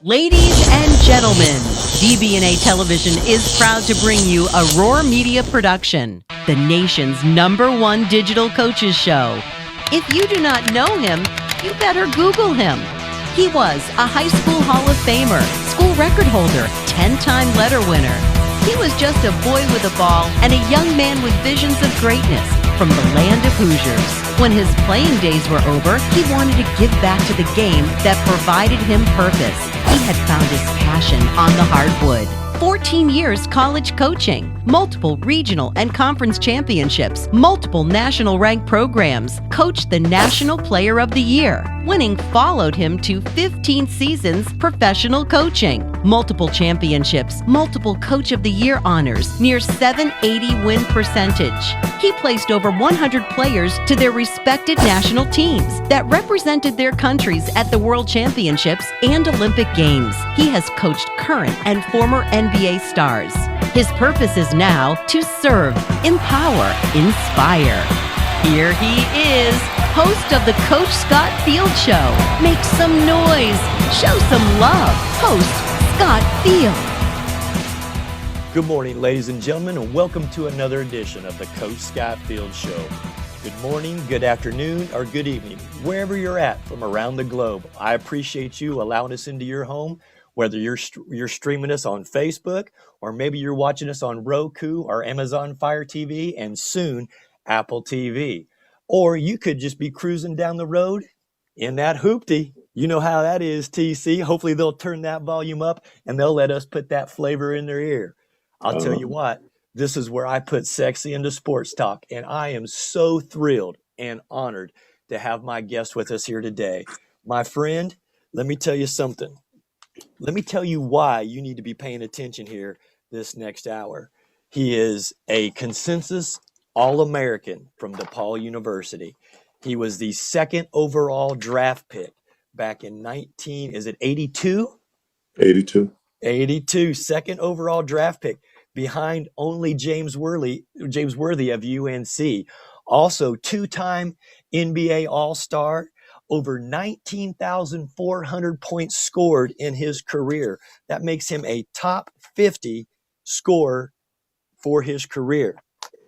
Ladies and gentlemen, DB&A Television is proud to bring you a Roar Media production, the nation's #1 digital coaches show. If you do not know him, you better Google him. He was a high school Hall of Famer, school record holder, 10-time letter winner. He was just a boy with a ball and a young man with visions of greatness from the land of Hoosiers. When his playing days were over, he wanted to give back to the game that provided him purpose. He had found his passion on the hardwood. 14 years college coaching, multiple regional and conference championships, multiple national rank programs, coached the National Player of the Year. Winning followed him to 15 seasons professional coaching, multiple championships, multiple Coach of the Year honors, near 780 win percentage. He placed over 100 players to their respected national teams that represented their countries at the World Championships and Olympic Games. He has coached current and former NBA stars. His purpose is now to serve, empower, inspire. Here he is, host of the Coach Scott Field Show. Make some noise, show some love. Host Scott Field. Good morning, ladies and gentlemen, and welcome to another edition of the Coach Scott Field Show. Good morning, good afternoon, or good evening, wherever you're at from around the globe. I appreciate you allowing us into your home, whether you're streaming us on Facebook, or maybe you're watching us on Roku or Amazon Fire TV, and soon Apple TV. Or you could just be cruising down the road in that hoopty. You know how that is, TC. Hopefully they'll turn that volume up and they'll let us put that flavor in their ear. I'll tell you what, this is where I put sexy into sports talk, and I am so thrilled and honored to have my guest with us here today. My friend, let me tell you something. Let me tell you why you need to be paying attention here this next hour. He is a consensus All American from DePaul University. He was the second overall draft pick back in 82? 82. 82, second overall draft pick behind only James Worthy of UNC. Also, two-time NBA All-Star, over 19,400 points scored in his career. That makes him a top 50 scorer for his career.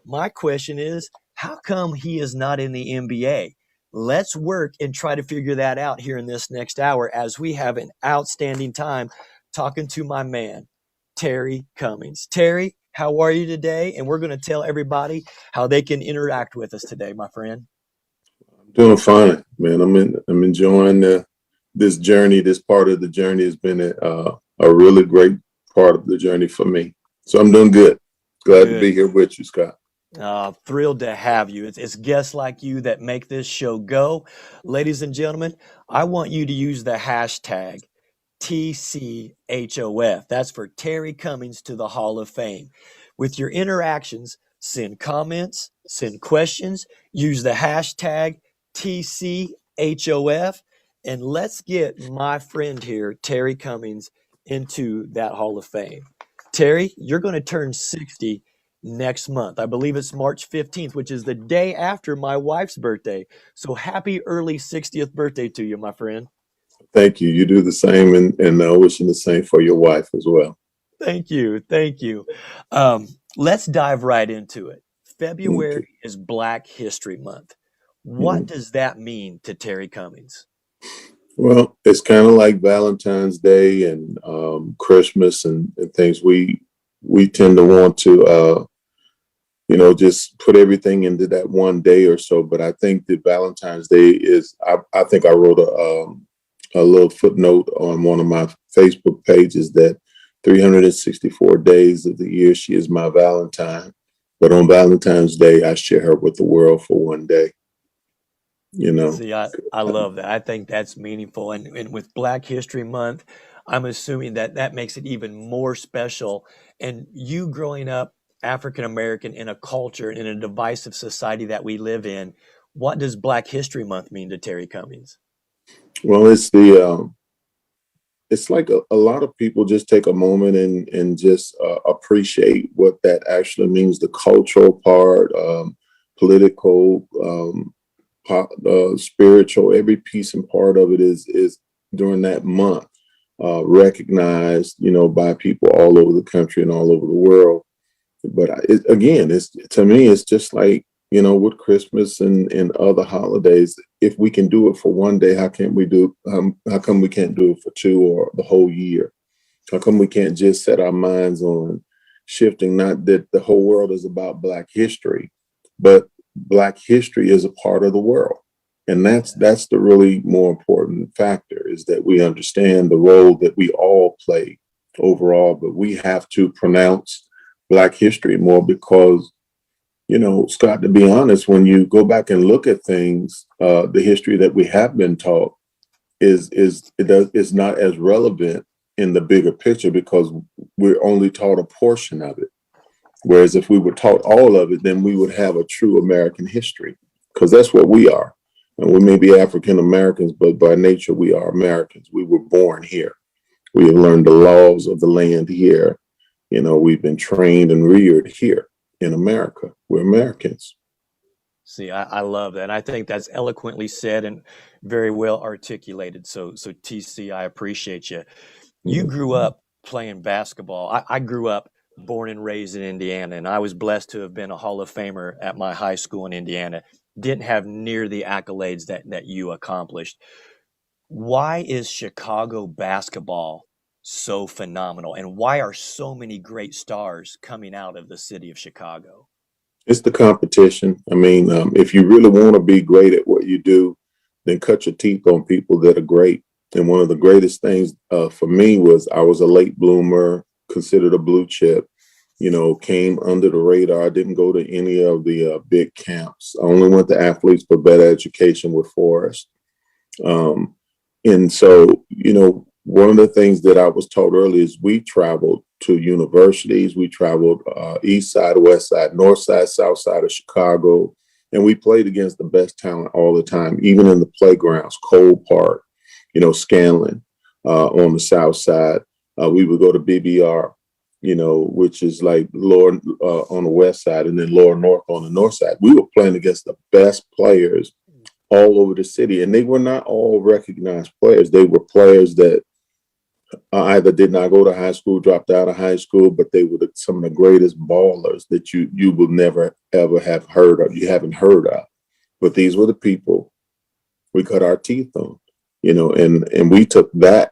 My question is, how come he is not in the NBA? Let's work and try to figure that out here in this next hour as we have an outstanding time talking to my man, Terry Cummings. Terry, how are you today? And we're going to tell everybody how they can interact with us today, my friend. I'm doing fine, man. I'm enjoying this journey. This part of the journey has been a really great part of the journey for me. So I'm doing good. Glad to be here with you, Scott. Thrilled to have you. It's guests like you that make this show go. Ladies and gentlemen, I want you to use the hashtag TCHOF. That's for Terry Cummings to the Hall of Fame. With your interactions, send comments, send questions, use the hashtag TCHOF, and let's get my friend here, Terry Cummings, into that Hall of Fame. Terry, you're going to turn 60 next month. I believe it's March 15th, which is the day after my wife's birthday. So happy early 60th birthday to you, my friend. Thank you. You do the same, and wishing the same for your wife as well. Thank you. Thank you. Let's dive right into it. February is Black History Month. What does that mean to Terry Cummings? Well, it's kind of like Valentine's Day and Christmas and things. We tend to want to, just put everything into that one day or so. But I think that Valentine's Day is, I think I wrote a little footnote on one of my Facebook pages that 364 days of the year, she is my Valentine. But on Valentine's Day, I share her with the world for one day. See, I love that. I think that's meaningful. And with Black History Month, I'm assuming that makes it even more special. And you growing up African-American in a culture, in a divisive society that we live in, what does Black History Month mean to Terry Cummings? Well, it's like a lot of people just take a moment and just appreciate what that actually means, the cultural part, political, spiritual, every piece and part of it is during that month. recognized, by people all over the country and all over the world. But again, to me, it's just like, with Christmas and other holidays. If we can do it for one day, how come we can't do it for two or the whole year? How come we can't just set our minds on shifting? Not that the whole world is about Black history, but Black history is a part of the world. And that's the really more important factor, is that we understand the role that we all play overall, but we have to pronounce Black history more because, Scott, to be honest, when you go back and look at things, the history that we have been taught is not as relevant in the bigger picture because we're only taught a portion of it. Whereas if we were taught all of it, then we would have a true American history, because that's what we are. And we may be African Americans, but by nature, we are Americans. We were born here. We have learned the laws of the land here. We've been trained and reared here in America. We're Americans. See, I love that. And I think that's eloquently said and very well articulated. So TC, I appreciate you. You grew up playing basketball. I grew up born and raised in Indiana, and I was blessed to have been a Hall of Famer at my high school in Indiana. Didn't have near the accolades that you accomplished. Why is Chicago basketball so phenomenal, and why are so many great stars coming out of the city of Chicago? It's the competition. I mean, if you really want to be great at what you do, then cut your teeth on people that are great. And one of the greatest things for me was I was a late bloomer, considered a blue chip, came under the radar. Didn't go to any of the big camps. I only went to Athletes for Better Education with Forrest. And so, one of the things that I was taught early is we traveled to universities. We traveled east side, west side, north side, south side of Chicago. And we played against the best talent all the time, even in the playgrounds, Cole Park, Scanlon on the south side. We would go to BBR, which is like lower on the west side, and then lower north on the north side. We were playing against the best players all over the city, and they were not all recognized players. They were players that either did not go to high school, dropped out of high school, but they were some of the greatest ballers that you will never, ever have heard of. You haven't heard of. But these were the people we cut our teeth on, and we took that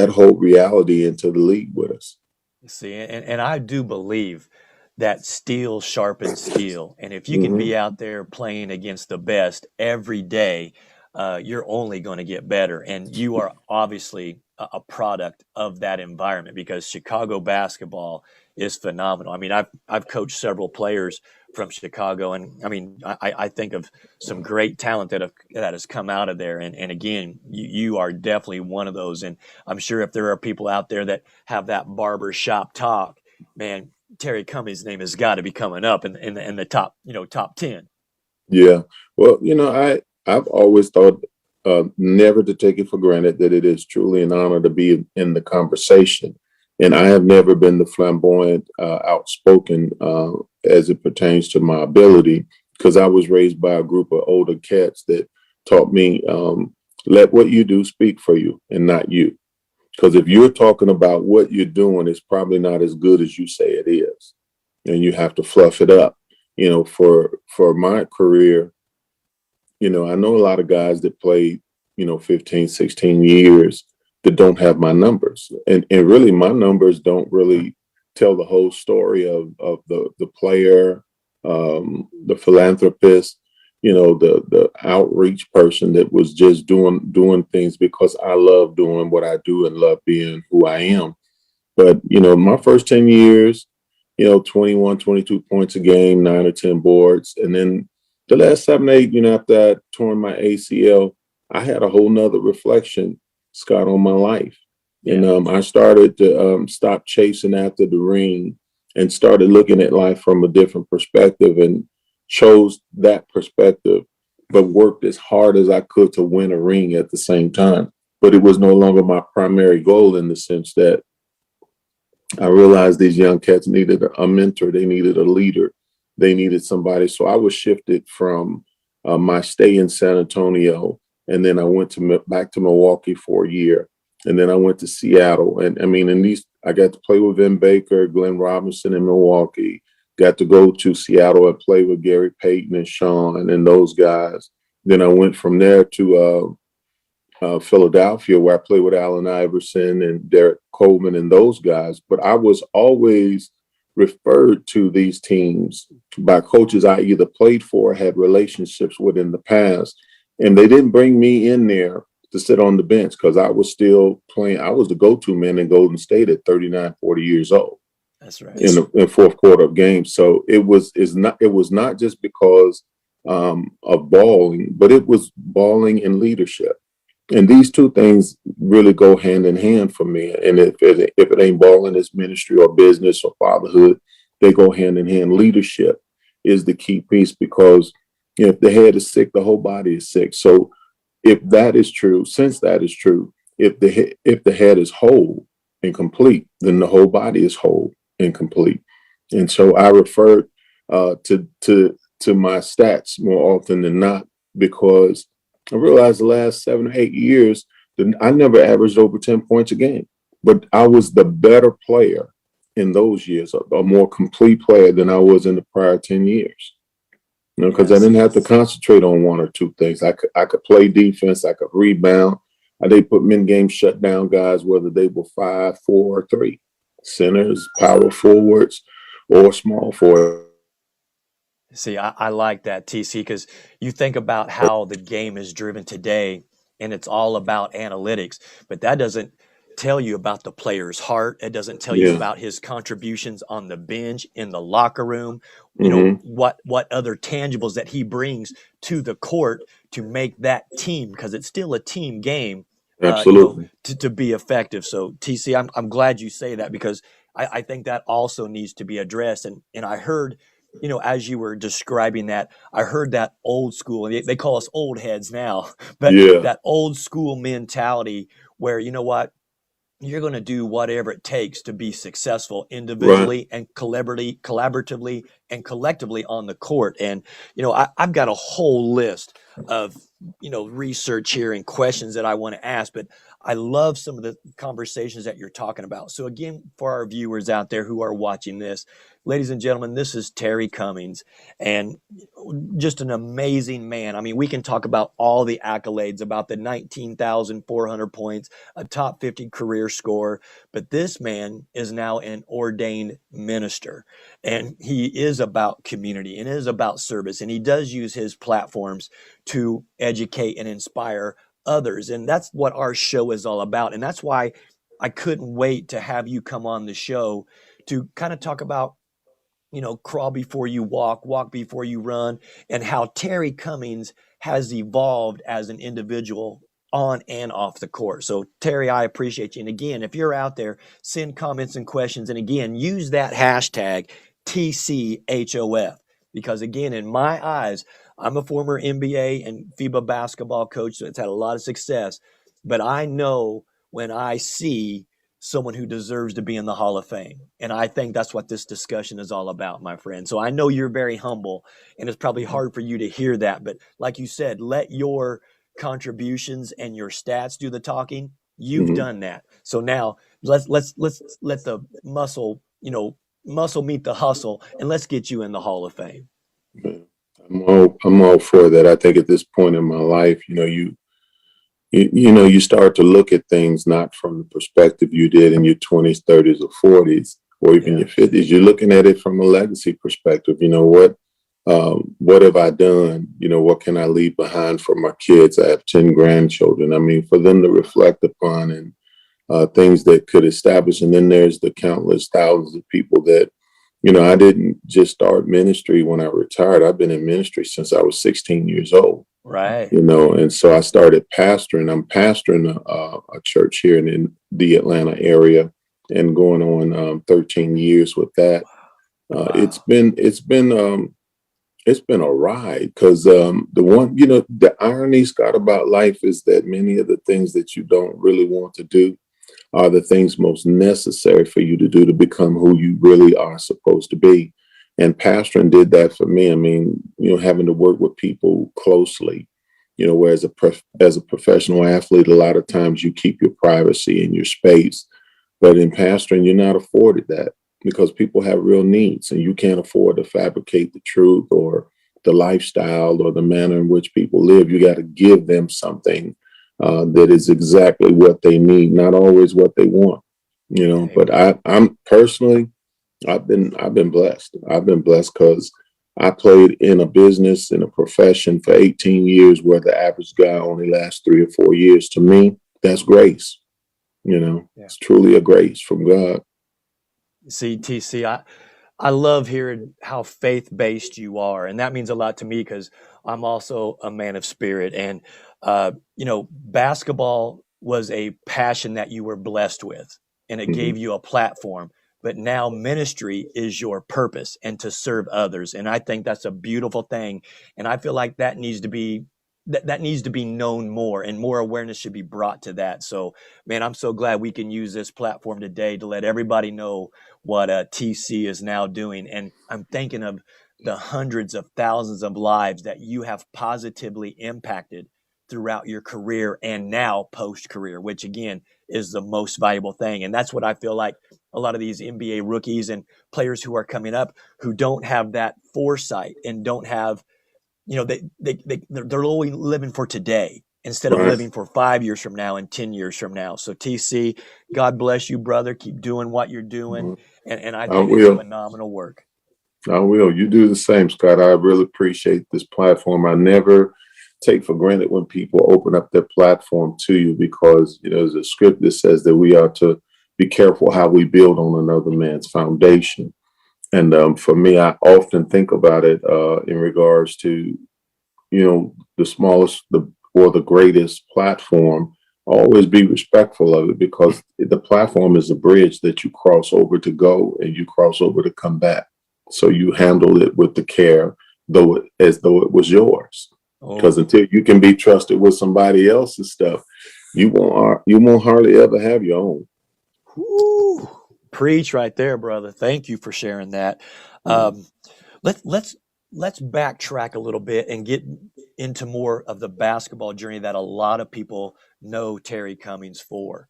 whole reality into the league with us. See, and I do believe that steel sharpens steel. And if you can be out there playing against the best every day, you're only going to get better. And you are obviously a product of that environment, because Chicago basketball is phenomenal. I mean, I've coached several players from Chicago, and I mean, I think of some great talent that has come out of there. And again, you are definitely one of those. And I'm sure if there are people out there that have that barber shop talk, man, Terry Cummings' name has got to be coming up in the top, top 10. Yeah. Well, I've always thought never to take it for granted that it is truly an honor to be in the conversation. And I have never been the flamboyant, outspoken as it pertains to my ability, because I was raised by a group of older cats that taught me, let what you do speak for you and not you. Because if you're talking about what you're doing, it's probably not as good as you say it is. And you have to fluff it up. For my career, I know a lot of guys that played, 15, 16 years that don't have my numbers. And really, my numbers don't really tell the whole story of the player, the philanthropist, the outreach person that was just doing things because I love doing what I do and love being who I am. But, my first 10 years, 21, 22 points a game, 9 or 10 boards. And then the last 7, 8, after I torn my ACL, I had a whole nother reflection, Scott, on my life. And I started to stop chasing after the ring and started looking at life from a different perspective, and chose that perspective, but worked as hard as I could to win a ring at the same time. But it was no longer my primary goal, in the sense that I realized these young cats needed a mentor. They needed a leader. They needed somebody. So I was shifted from my stay in San Antonio. And then I went back to Milwaukee for a year. And then I went to Seattle. And I mean, I got to play with Vin Baker, Glenn Robinson in Milwaukee, got to go to Seattle and play with Gary Payton and Sean and those guys. Then I went from there to Philadelphia, where I played with Allen Iverson and Derek Coleman and those guys. But I was always referred to these teams by coaches I either played for or had relationships with in the past. And they didn't bring me in there to sit on the bench because I was still playing. I was the go-to man in Golden State at 39, 40 years old. That's right. In the fourth quarter of games. So it was not just because of balling, but it was balling and leadership. And these two things really go hand in hand for me. And if it ain't balling, it's ministry or business or fatherhood, they go hand in hand. Leadership is the key piece because if the head is sick, the whole body is sick. So if that is true, since that is true, if the head is whole and complete, then the whole body is whole and complete. And so I refer to my stats more often than not because I realized the last 7 or 8 years that I never averaged over 10 points a game, but I was the better player in those years, a more complete player than I was in the prior 10 years. You know, because I didn't have to concentrate on one or two things. I could play defense, I could rebound. They put me in game shutdown guys, whether they were 5, 4, or 3, centers, power forwards, or small forwards. See, I like that, TC, because you think about how the game is driven today, and it's all about analytics, but that doesn't tell you about the player's heart. It doesn't tell you about his contributions on the bench, in the locker room, you know, what other tangibles that he brings to the court to make that team, because it's still a team game, Absolutely. to be effective. So, TC, I'm glad you say that because I think that also needs to be addressed. And I heard, you know, as you were describing that, I heard that old school, and they call us old heads now, but that old school mentality where, you know what, you're going to do whatever it takes to be successful individually and collaboratively and collectively on the court. And, you know, I've got a whole list of, you know, research here and questions that I want to ask, but I love some of the conversations that you're talking about. So again, for our viewers out there who are watching this, ladies and gentlemen, this is Terry Cummings, and just an amazing man. I mean, we can talk about all the accolades, about the 19,400 points, a top 50 career score, but this man is now an ordained minister, and he is about community and is about service, and he does use his platforms to educate and inspire others. And that's what our show is all about. And that's why I couldn't wait to have you come on the show to kind of talk about, you know, crawl before you walk, walk before you run, and how Terry Cummings has evolved as an individual on and off the court. So Terry, I appreciate you. And again, if you're out there, send comments and questions. And again, use that hashtag TCHOF, because again, in my eyes, I'm a former NBA and FIBA basketball coach that's had a lot of success, but I know when I see someone who deserves to be in the Hall of Fame. And I think that's what this discussion is all about, my friend. So I know you're very humble, and it's probably hard for you to hear that, but like you said, let your contributions and your stats do the talking. You've done that. So now let's let the muscle meet the hustle, and let's get you in the Hall of Fame. I'm all for that. I think at this point in my life, you know, you start to look at things not from the perspective you did in your 20s, 30s, or 40s, or even your 50s. You're looking at it from a legacy perspective. You know, what have I done? You know, what can I leave behind for my kids? I have 10 grandchildren. I mean, for them to reflect upon and things that could establish. And then there's the countless thousands of people that, you know, I didn't just start ministry when I retired. I've been in ministry since I was 16 years old. Right. You know, and so I started pastoring. I'm pastoring a church here in the Atlanta area and going on 13 years with that. Wow. It's been a ride because the irony, Scott, about life is that many of the things that you don't really want to do are the things most necessary for you to do to become who you really are supposed to be. And pastoring did that for me. I mean, you know, having to work with people closely whereas as a professional athlete, a lot of times you keep your privacy and your space. But in pastoring, you're not afforded that because people have real needs and you can't afford to fabricate the truth or the lifestyle or the manner in which people live. You got to give them something that is exactly what they need, not always what they want. But I'm personally, I've been blessed. I've been blessed because I played in a business, in a profession for 18 years where the average guy only lasts 3 or 4 years. To me, that's grace. It's truly a grace from God. See, TC, I love hearing how faith-based you are, and that means a lot to me because I'm also a man of spirit. And basketball was a passion that you were blessed with, and it gave you a platform. But now ministry is your purpose and to serve others, and I think that's a beautiful thing. And I feel like that needs to be that needs to be known more, and more awareness should be brought to that. So, man, I'm so glad we can use this platform today to let everybody know what TC is now doing. And I'm thinking of the hundreds of thousands of lives that you have positively impacted throughout your career and now post-career, which again is the most valuable thing. And that's what I feel like a lot of these NBA rookies and players who are coming up who don't have that foresight and don't have, they're only living for today instead of living for 5 years from now and 10 years from now. So TC, God bless you, brother. Keep doing what you're doing. And I think it's phenomenal work. I will. You do the same, Scott. I really appreciate this platform. I never take for granted when people open up their platform to you because, there's a script that says that we are to be careful how we build on another man's foundation. And for me, I often think about it in regards to, the smallest or the greatest platform. Always be respectful of it because the platform is a bridge that you cross over to go and you cross over to come back. So you handle it with the care, as though it was yours. Because until you can be trusted with somebody else's stuff, you won't hardly ever have your own. Woo. Preach right there, brother. Thank you for sharing that. Let's backtrack a little bit and get into more of the basketball journey that a lot of people know Terry Cummings for.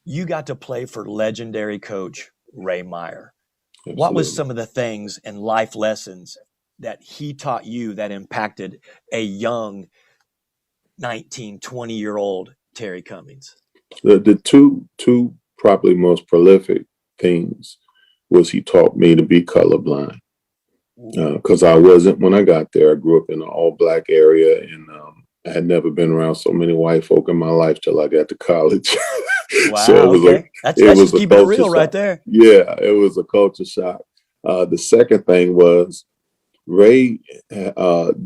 You got to play for legendary coach Ray Meyer. Absolutely. What was some of the things and life lessons that he taught you that impacted a young 19, 20-year-old Terry Cummings? The two probably most prolific things was he taught me to be colorblind. Because I wasn't when I got there. I grew up in an all-black area, and I had never been around so many white folk in my life till I got to college. Wow, so that's just keeping it real right there. Yeah, it was a culture shock. The second thing was Ray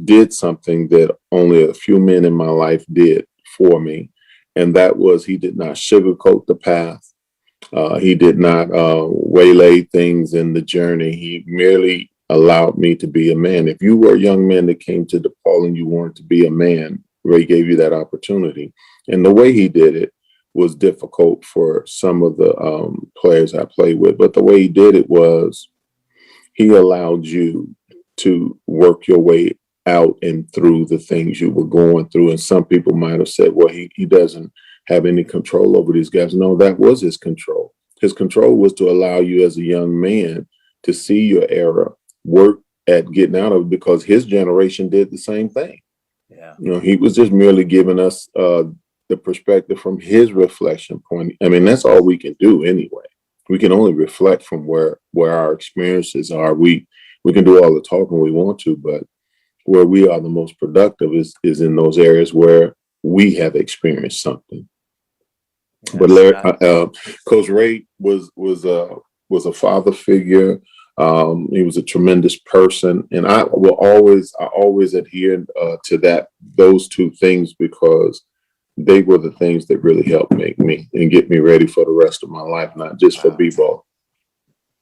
did something that only a few men in my life did for me, and that was he did not sugarcoat the path. He did not waylay things in the journey. He merely allowed me to be a man. If you were a young man that came to DePaul and you wanted to be a man, Ray gave you that opportunity. And the way he did it was difficult for some of the players I played with. But the way he did it was he allowed you to work your way out and through the things you were going through. And some people might have said, well, he doesn't have any control over these guys. No, that was his control. His control was to allow you as a young man to see your error, work at getting out of it, because his generation did the same thing. Yeah. He was just merely giving us the perspective from his reflection point. I mean, that's all we can do anyway. We can only reflect from where our experiences are. We can do all the talking we want to, but where we are the most productive is in those areas where we have experienced something. Yes, but Coach Ray was a father figure. He was a tremendous person, and I always adhere to those two things, because they were the things that really helped make me and get me ready for the rest of my life, not just for b-ball.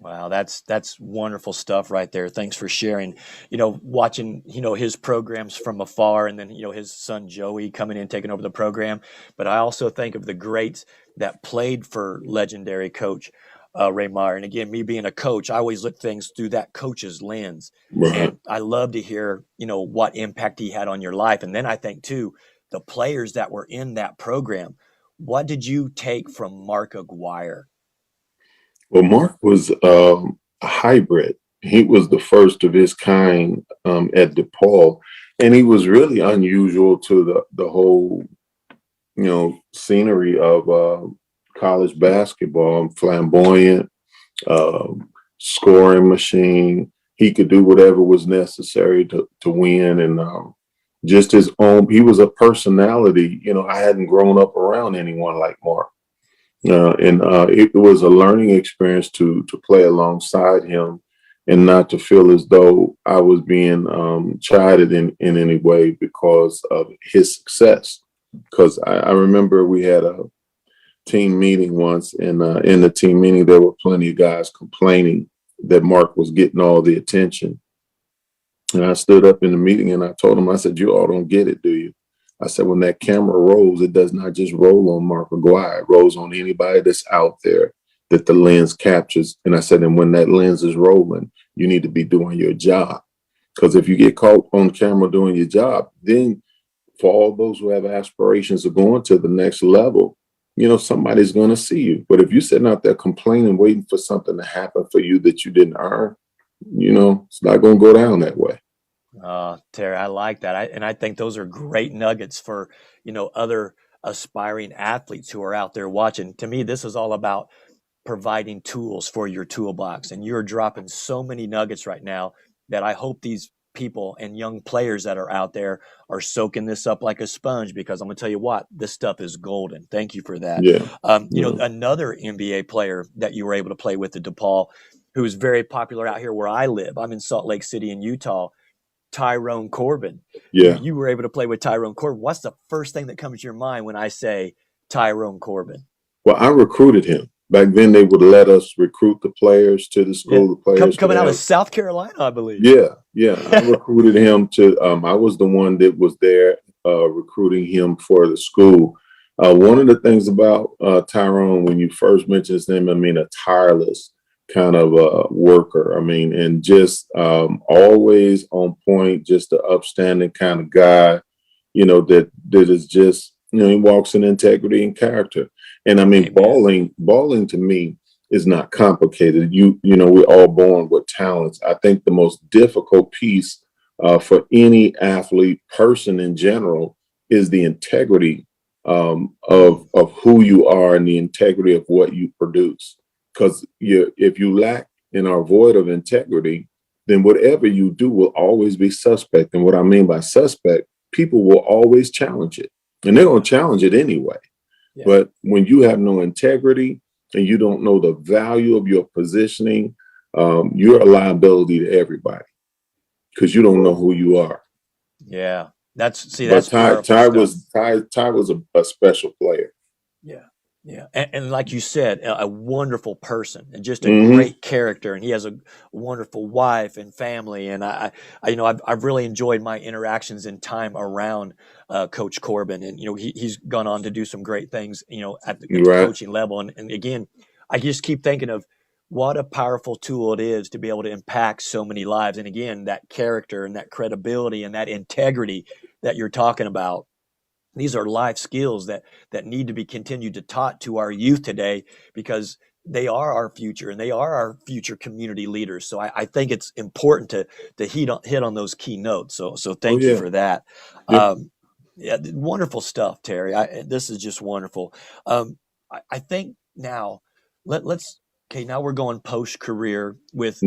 Wow, that's wonderful stuff right there. Thanks for sharing. Watching, his programs from afar, and then, his son Joey coming in, taking over the program. But I also think of the greats that played for legendary coach Ray Meyer. And again, me being a coach, I always look things through that coach's lens. Right. And I love to hear, what impact he had on your life. And then I think too, the players that were in that program. What did you take from Mark Aguirre? Well, Mark was a hybrid. He was the first of his kind at DePaul, and he was really unusual to the whole, scenery of college basketball. Flamboyant, uh, scoring machine. He could do whatever was necessary to win, and just his own. He was a personality. I hadn't grown up around anyone like Mark. And it was a learning experience to play alongside him and not to feel as though I was being chided in any way because of his success. Because I remember we had a team meeting once, and in the team meeting, there were plenty of guys complaining that Mark was getting all the attention. And I stood up in the meeting and I told him, I said, "You all don't get it, do you?" I said, when that camera rolls, it does not just roll on Mark Aguirre. It rolls on anybody that's out there that the lens captures. And I said, and when that lens is rolling, you need to be doing your job. Because if you get caught on camera doing your job, then for all those who have aspirations of going to the next level, somebody's going to see you. But if you're sitting out there complaining, waiting for something to happen for you that you didn't earn, it's not going to go down that way. Terry, I like that. And I think those are great nuggets for, other aspiring athletes who are out there watching. To me, this is all about providing tools for your toolbox. And you're dropping so many nuggets right now that I hope these people and young players that are out there are soaking this up like a sponge, because I'm going to tell you what, this stuff is golden. Thank you for that. Yeah. Another NBA player that you were able to play with at DePaul, who is very popular out here where I live. I'm in Salt Lake City in Utah. Tyrone Corbin. Yeah. You were able to play with Tyrone Corbin. What's the first thing that comes to your mind when I say Tyrone Corbin? Well, I recruited him. Back then, they would let us recruit the players to the school. Yeah. The players coming out of South Carolina, I believe. Yeah. I recruited him to. I was the one that was there recruiting him for the school. One of the things about Tyrone, when you first mentioned his name, a tireless kind of a worker. And just always on point, just an upstanding kind of guy. That is just. He walks in integrity and character. And balling to me is not complicated. We're all born with talents. I think the most difficult piece for any athlete, person in general, is the integrity of who you are and the integrity of what you produce. Because if you lack and are void of integrity, then whatever you do will always be suspect. And what I mean by suspect, people will always challenge it. And they're going to challenge it anyway. Yeah. But when you have no integrity and you don't know the value of your positioning, you're a liability to everybody because you don't know who you are. Yeah, that's Ty was a special player. Yeah. And like you said, a wonderful person and just a great character. And he has a wonderful wife and family. And I've really enjoyed my interactions and time around Coach Corbin. And, he's gone on to do some great things, at the coaching level. And again, I just keep thinking of what a powerful tool it is to be able to impact so many lives. And again, that character and that credibility and that integrity that you're talking about. These are life skills that need to be continued to taught to our youth today, because they are our future and they are our future community leaders. So I think it's important to hit on those key notes. So thank you for that. Wonderful stuff, Terry. This is just wonderful. I think now now we're going post career with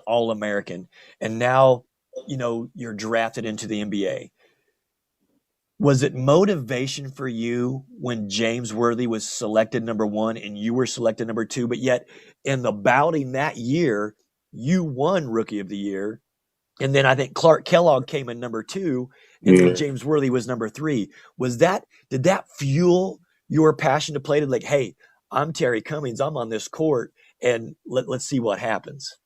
All American, and now you're drafted into the NBA. Was it motivation for you when James Worthy was selected number 1 and you were selected number 2, but yet in the bouting that year, you won Rookie of the Year? And then I think Clark Kellogg came in number 2 and then James Worthy was number 3. Did that fuel your passion to play to like, hey, I'm Terry Cummings, I'm on this court, and let's see what happens?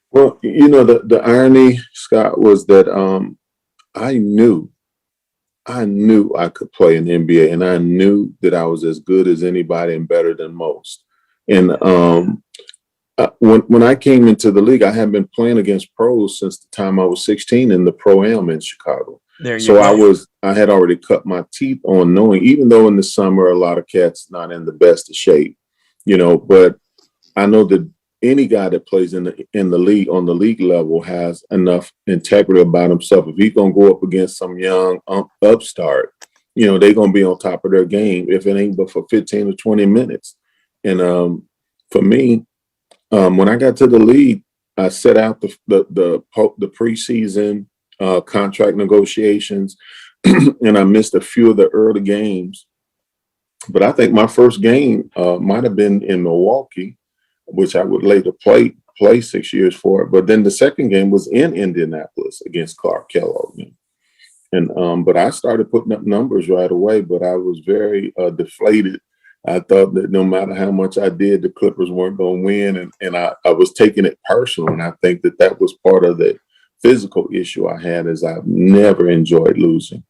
Well, the irony, Scott, was that I knew I could play in the NBA, and I knew that I was as good as anybody and better than most. And when I came into the league, I had been playing against pros since the time I was 16 in the Pro-Am in Chicago. There you So go. I had already cut my teeth on knowing, even though in the summer a lot of cats not in the best of shape, but I know that any guy that plays in the league on the league level has enough integrity about himself. If he's gonna go up against some young upstart, they're gonna be on top of their game, if it ain't but for 15 or 20 minutes. And for me, when I got to the league, I set out the preseason contract negotiations, and I missed a few of the early games. But I think my first game might have been in Milwaukee, which I would later play 6 years for. But then the second game was in Indianapolis against Clark Kellogg. And but I started putting up numbers right away, but I was very deflated. I thought that no matter how much I did, the Clippers weren't going to win. And I was taking it personal. And I think that was part of the physical issue I had, is I've never enjoyed losing.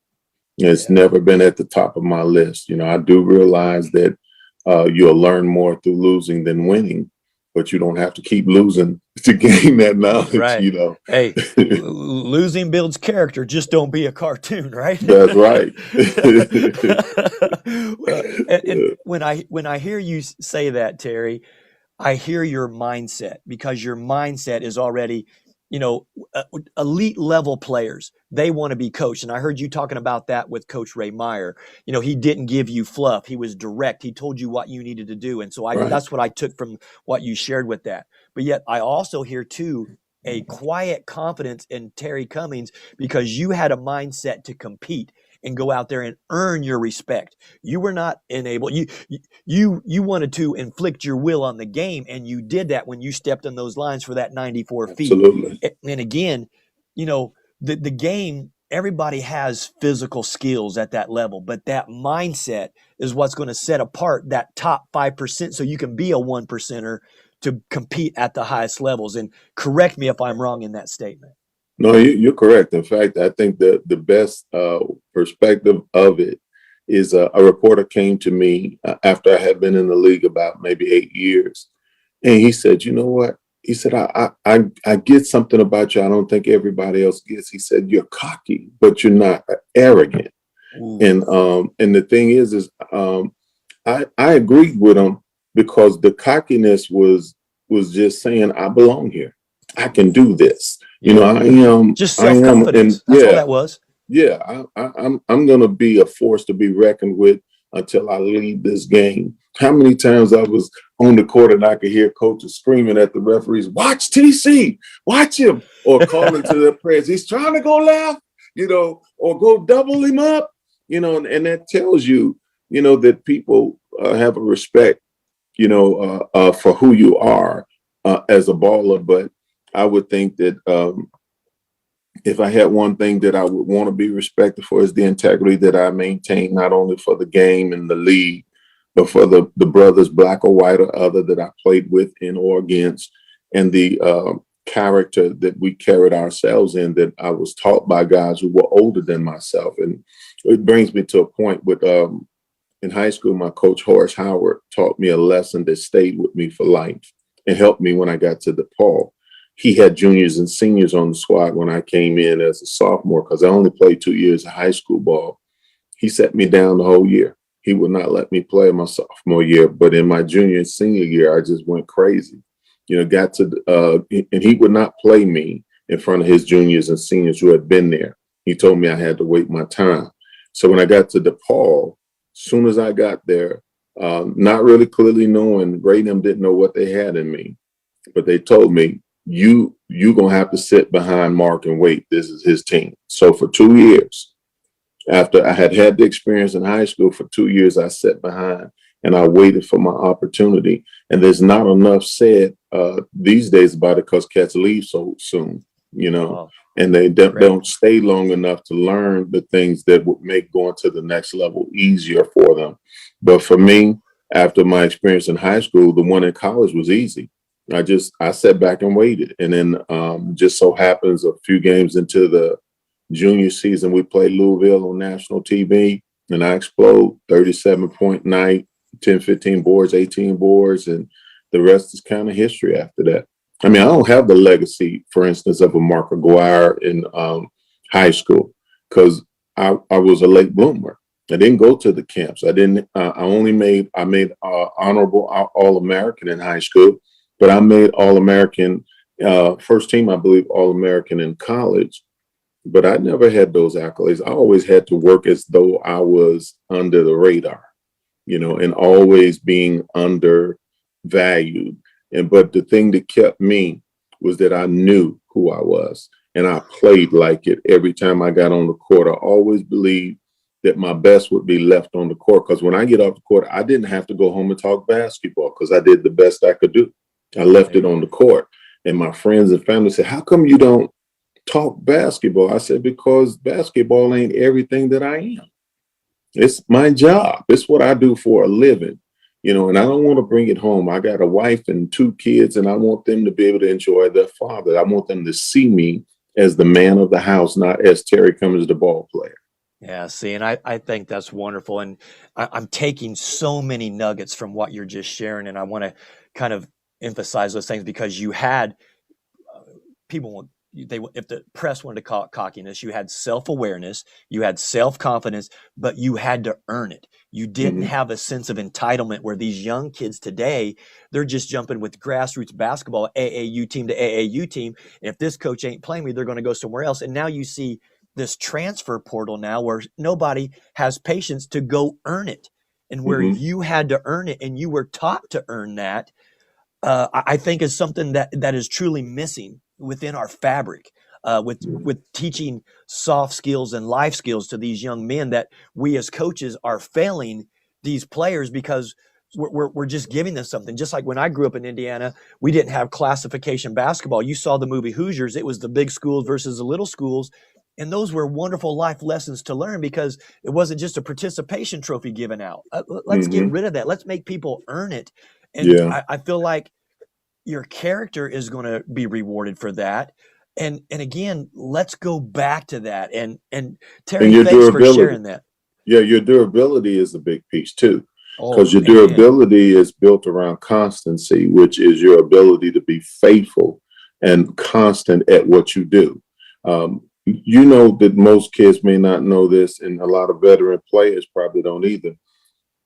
It's never been at the top of my list. I do realize that you'll learn more through losing than winning, but you don't have to keep losing to gain that knowledge, Right. Hey, losing builds character. Just don't be a cartoon, right? That's right. And when I hear you say that, Terry, I hear your mindset, because your mindset is already, elite level players. They want to be coached. And I heard you talking about that with Coach Ray Meyer. He didn't give you fluff. He was direct. He told you what you needed to do. And so that's what I took from what you shared with that. But yet I also hear too a quiet confidence in Terry Cummings, because you had a mindset to compete and go out there and earn your respect. You were not enabled. You wanted to inflict your will on the game, and you did that when you stepped on those lines for that 94 feet. Absolutely. And again, the game, everybody has physical skills at that level, but that mindset is what's going to set apart that top 5%, so you can be a 1%er to compete at the highest levels. And correct me if I'm wrong in that statement. No, you're correct. In fact, I think that the best perspective of it is a reporter came to me after I had been in the league about maybe 8 years. And he said, you know what? He said, I get something about you I don't think everybody else gets. He said, you're cocky, but you're not arrogant. Ooh. And the thing is I agreed with him, because the cockiness was just saying, I belong here. I can do this. I am just self-confidence. That's all that was. Yeah, I'm gonna be a force to be reckoned with until I leave this game. How many times I was on the court and I could hear coaches screaming at the referees, "Watch TC, watch him," or calling to their players, "He's trying to go left," or "Go double him up," and that tells you, that people have a respect, for who you are as a baller. But I would think that if I had one thing that I would want to be respected for, is the integrity that I maintain, not only for the game and the league, but for the brothers, black or white or other, that I played with in or against, and the character that we carried ourselves in, that I was taught by guys who were older than myself. And it brings me to a point with in high school, my coach, Horace Howard, taught me a lesson that stayed with me for life and helped me when I got to DePaul. He had juniors and seniors on the squad when I came in as a sophomore, because I only played 2 years of high school ball. He set me down the whole year. He would not let me play my sophomore year. But in my junior and senior year, I just went crazy. And he would not play me in front of his juniors and seniors who had been there. He told me I had to wait my time. So when I got to DePaul, soon as I got there, not really clearly knowing, Ray and them didn't know what they had in me, but they told me, you gonna have to sit behind Mark and wait. This is his team. So for 2 years, after I had the experience in high school, for 2 years, I sat behind and I waited for my opportunity. And there's not enough said these days about it, because cats leave so soon, Wow. and they don't stay long enough to learn the things that would make going to the next level easier for them. But for me, after my experience in high school, the one in college was easy. I sat back and waited. And then just so happens a few games into the junior season, we played Louisville on national TV, and I explode 37-point night, 10, 15 boards, 18 boards. And the rest is kind of history after that. I mean, I don't have the legacy, for instance, of a Mark Aguirre in high school because I was a late bloomer. I didn't go to the camps. I didn't. I made honorable All American in high school, but I made All American first team, I believe, All American in college. But I never had those accolades. I always had to work as though I was under the radar, and always being undervalued. But the thing that kept me was that I knew who I was, and I played like it every time I got on the court. I always believed that my best would be left on the court, because when I get off the court, I didn't have to go home and talk basketball because I did the best I could do. I left it on the court. And my friends and family said, how come you don't talk basketball? I said, because basketball ain't everything that I am. It's my job. It's what I do for a living, and I don't want to bring it home. I got a wife and 2 kids, and I want them to be able to enjoy their father. I want them to see me as the man of the house, not as Terry Cummings, the ball player. Yeah, see, and I think that's wonderful. And I'm taking so many nuggets from what you're just sharing, and I want to kind of emphasize those things because you had people, if the press wanted to call it cockiness, you had self-awareness, you had self-confidence, but you had to earn it. You didn't have a sense of entitlement where these young kids today, they're just jumping with grassroots basketball, AAU team to AAU team. And if this coach ain't playing me, they're going to go somewhere else. And now you see this transfer portal now where nobody has patience to go earn it, and where you had to earn it and you were taught to earn that, I think is something that is truly missing within our fabric, with teaching soft skills and life skills to these young men, that we as coaches are failing these players because we're just giving them something. Just like when I grew up in Indiana, we didn't have classification basketball. You saw the movie Hoosiers. It was the big schools versus the little schools. And those were wonderful life lessons to learn because it wasn't just a participation trophy given out. Let's get rid of that. Let's make people earn it. And I feel like your character is going to be rewarded for that. And again, let's go back to that. And Terry, and thanks for sharing that. Yeah, your durability is a big piece too. Oh, because your durability is built around constancy, which is your ability to be faithful and constant at what you do. You know that most kids may not know this, and a lot of veteran players probably don't either.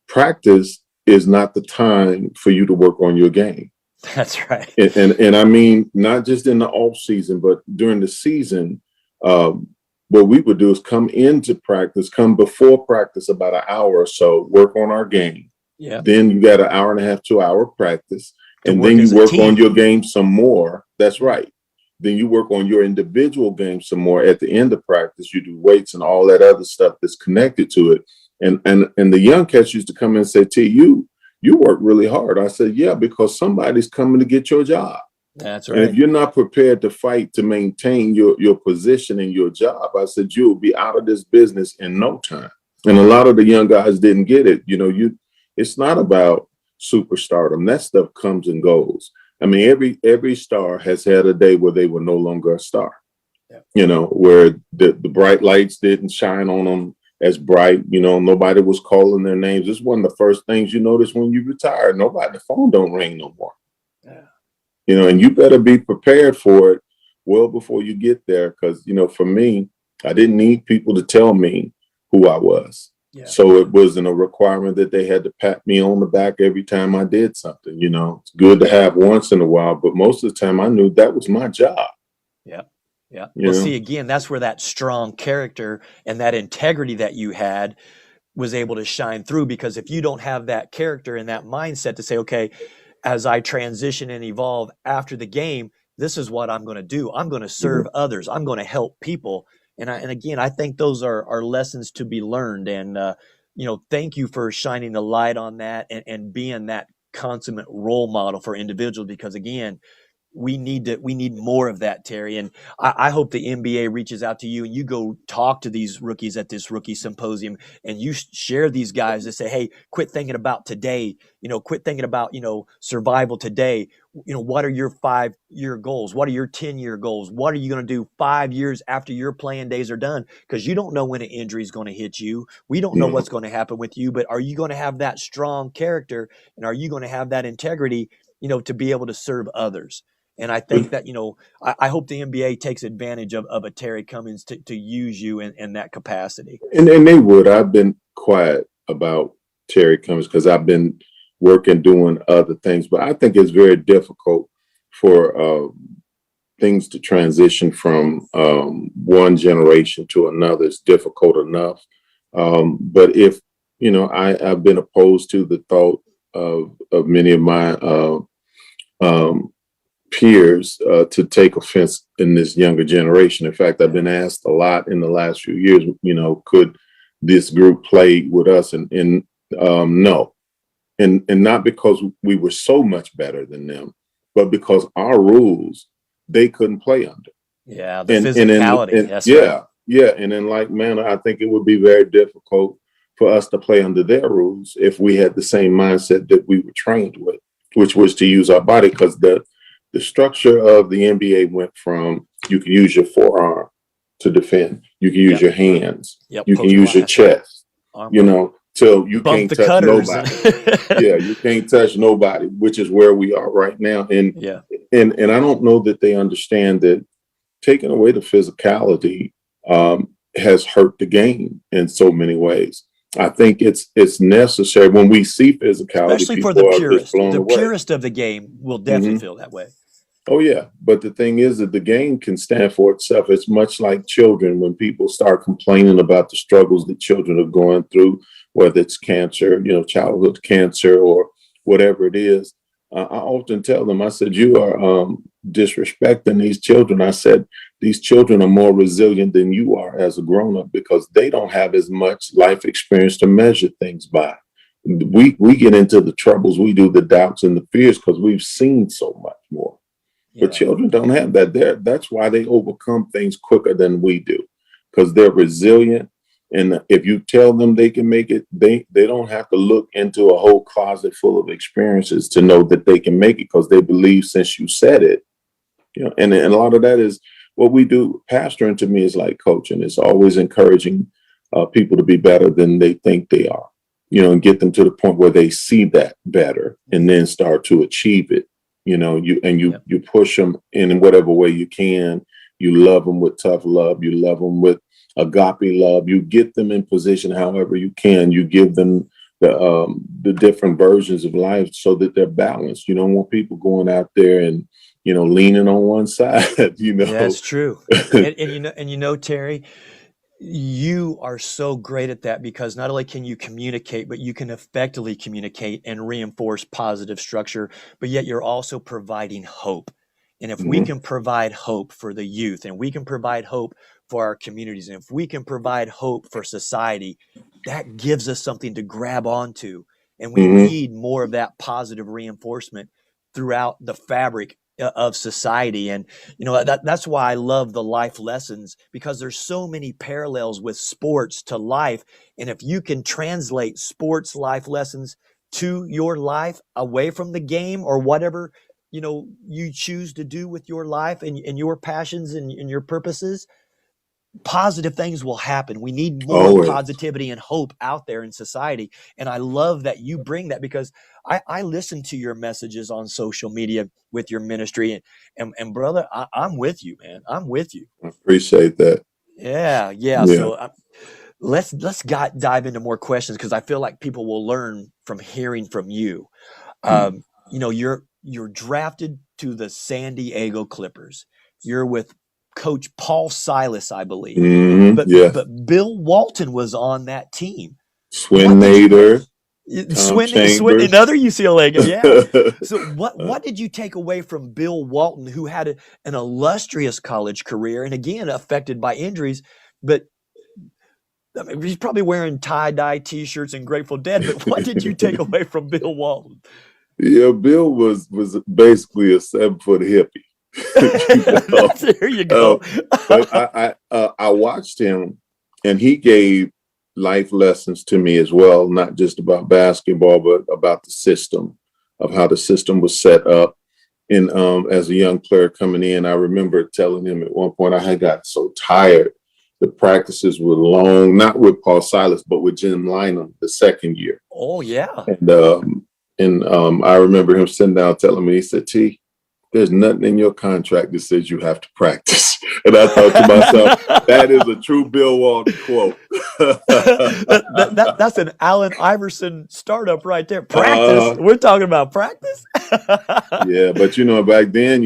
Practice is not the time for you to work on your game. That's right. And I mean, not just in the off season, but during the season, what we would do is come into practice, come before practice about an hour or so, work on our game. Yeah. Then you got an hour and a half, 2 hour practice. And then you work on your game some more. That's right. Then you work on your individual game some more. At the end of practice, you do weights and all that other stuff that's connected to it. And the young cats used to come in and say, T, you work really hard. I said, yeah, because somebody's coming to get your job. That's right. And if you're not prepared to fight to maintain your position and your job, I said, you'll be out of this business in no time. And a lot of the young guys didn't get it. It's not about superstardom. That stuff comes and goes. I mean, every star has had a day where they were no longer a star, where the bright lights didn't shine on them as bright, nobody was calling their names. It's one of the first things you notice when you retire. The phone don't ring no more. Yeah. And you better be prepared for it well before you get there. Because, for me, I didn't need people to tell me who I was. Yeah. So it wasn't a requirement that they had to pat me on the back every time I did something. It's good to have once in a while, but most of the time I knew that was my job. Yeah. Yeah. Well, see, again, that's where that strong character and that integrity that you had was able to shine through, because if you don't have that character and that mindset to say, okay, as I transition and evolve after the game, this is what I'm going to do. I'm going to serve others. I'm going to help people. And again, I think those are lessons to be learned. And, thank you for shining the light on that and being that consummate role model for individuals, because again, we need more of that, Terry. And I hope the NBA reaches out to you and you go talk to these rookies at this rookie symposium and you share these guys that say, hey, quit thinking about today, quit thinking about, survival today. What are your 5-year goals? What are your 10-year goals? What are you going to do 5 years after your playing days are done? Because you don't know when an injury is going to hit you. We don't know what's going to happen with you, but are you going to have that strong character and are you going to have that integrity to be able to serve others. And I think that, I hope the NBA takes advantage of a Terry Cummings to use you in that capacity. And they would. I've been quiet about Terry Cummings because I've been working, doing other things. But I think it's very difficult for things to transition from one generation to another. It's difficult enough. But if, I've been opposed to the thought of many of my peers to take offense in this younger generation. In fact, I've been asked a lot in the last few years, could this group play with us? And no. And not because we were so much better than them, but because our rules, they couldn't play under. Yeah, the physicality. That's right. Yeah. And in like manner, I think it would be very difficult for us to play under their rules if we had the same mindset that we were trained with, which was to use our body, because the structure of the NBA went from you can use your forearm to defend, you can use your hands, you can use your chest, till you can't touch nobody. Yeah, you can't touch nobody, which is where we are right now. And I don't know that they understand that taking away the physicality has hurt the game in so many ways. I think it's necessary when we see physicality, especially for the purist. The purist of the game will definitely feel that way. Oh, yeah. But the thing is that the game can stand for itself. It's much like children. When people start complaining about the struggles that children are going through, whether it's cancer, childhood cancer or whatever it is, I often tell them, I said, you are disrespecting these children. I said, these children are more resilient than you are as a grown-up because they don't have as much life experience to measure things by. We get into the troubles, we do the doubts and the fears because we've seen so much more. But children don't have that. That's why they overcome things quicker than we do, because they're resilient. And if you tell them they can make it, they don't have to look into a whole closet full of experiences to know that they can make it, because they believe since you said it. And a lot of that is what we do. Pastoring to me is like coaching. It's always encouraging people to be better than they think they are, and get them to the point where they see that better and then start to achieve it. You push them in whatever way you can. You love them with tough love. You love them with agape love. You get them in position however you can. You give them the different versions of life so that they're balanced. You don't want people going out there and leaning on one side. That's true. and Terry, you are so great at that, because not only can you communicate, but you can effectively communicate and reinforce positive structure, but yet you're also providing hope. And if we can provide hope for the youth, and we can provide hope for our communities, and if we can provide hope for society, that gives us something to grab onto. And we need more of that positive reinforcement throughout the fabric of society. And that's why I love the life lessons, because there's so many parallels with sports to life. And if you can translate sports life lessons to your life away from the game, or whatever you choose to do with your life and your passions and your purposes, positive things will happen. We need more positivity and hope out there in society. And I love that you bring that, because I listen to your messages on social media with your ministry, and brother, I'm with you, man. I'm with you. I appreciate that. Yeah. So let's dive into more questions, because I feel like people will learn from hearing from you. You're drafted to the San Diego Clippers. You're with Coach Paul Silas, I believe. But Bill Walton was on that team. Swin Nader. Another UCLA guy. Yeah. So what did you take away from Bill Walton, who had an illustrious college career, and again affected by injuries, but he's probably wearing tie-dye T-shirts and Grateful Dead. But what did you take away from Bill Walton? Yeah, Bill was basically a 7-foot hippie. There you go. But I watched him, and he gave life lessons to me as well, not just about basketball, but about the system, of how the system was set up. And as a young player coming in, I remember telling him at one point, I had got so tired. The practices were long, not with Paul Silas, but with Jim Lynam the second year. Oh, yeah. And And I remember him sitting down telling me, he said, T, there's nothing in your contract that says you have to practice. And I thought to myself, that is a true Bill Walton quote. That's an Allen Iverson startup right there. Practice. uh, We're talking about practice. yeah, but back then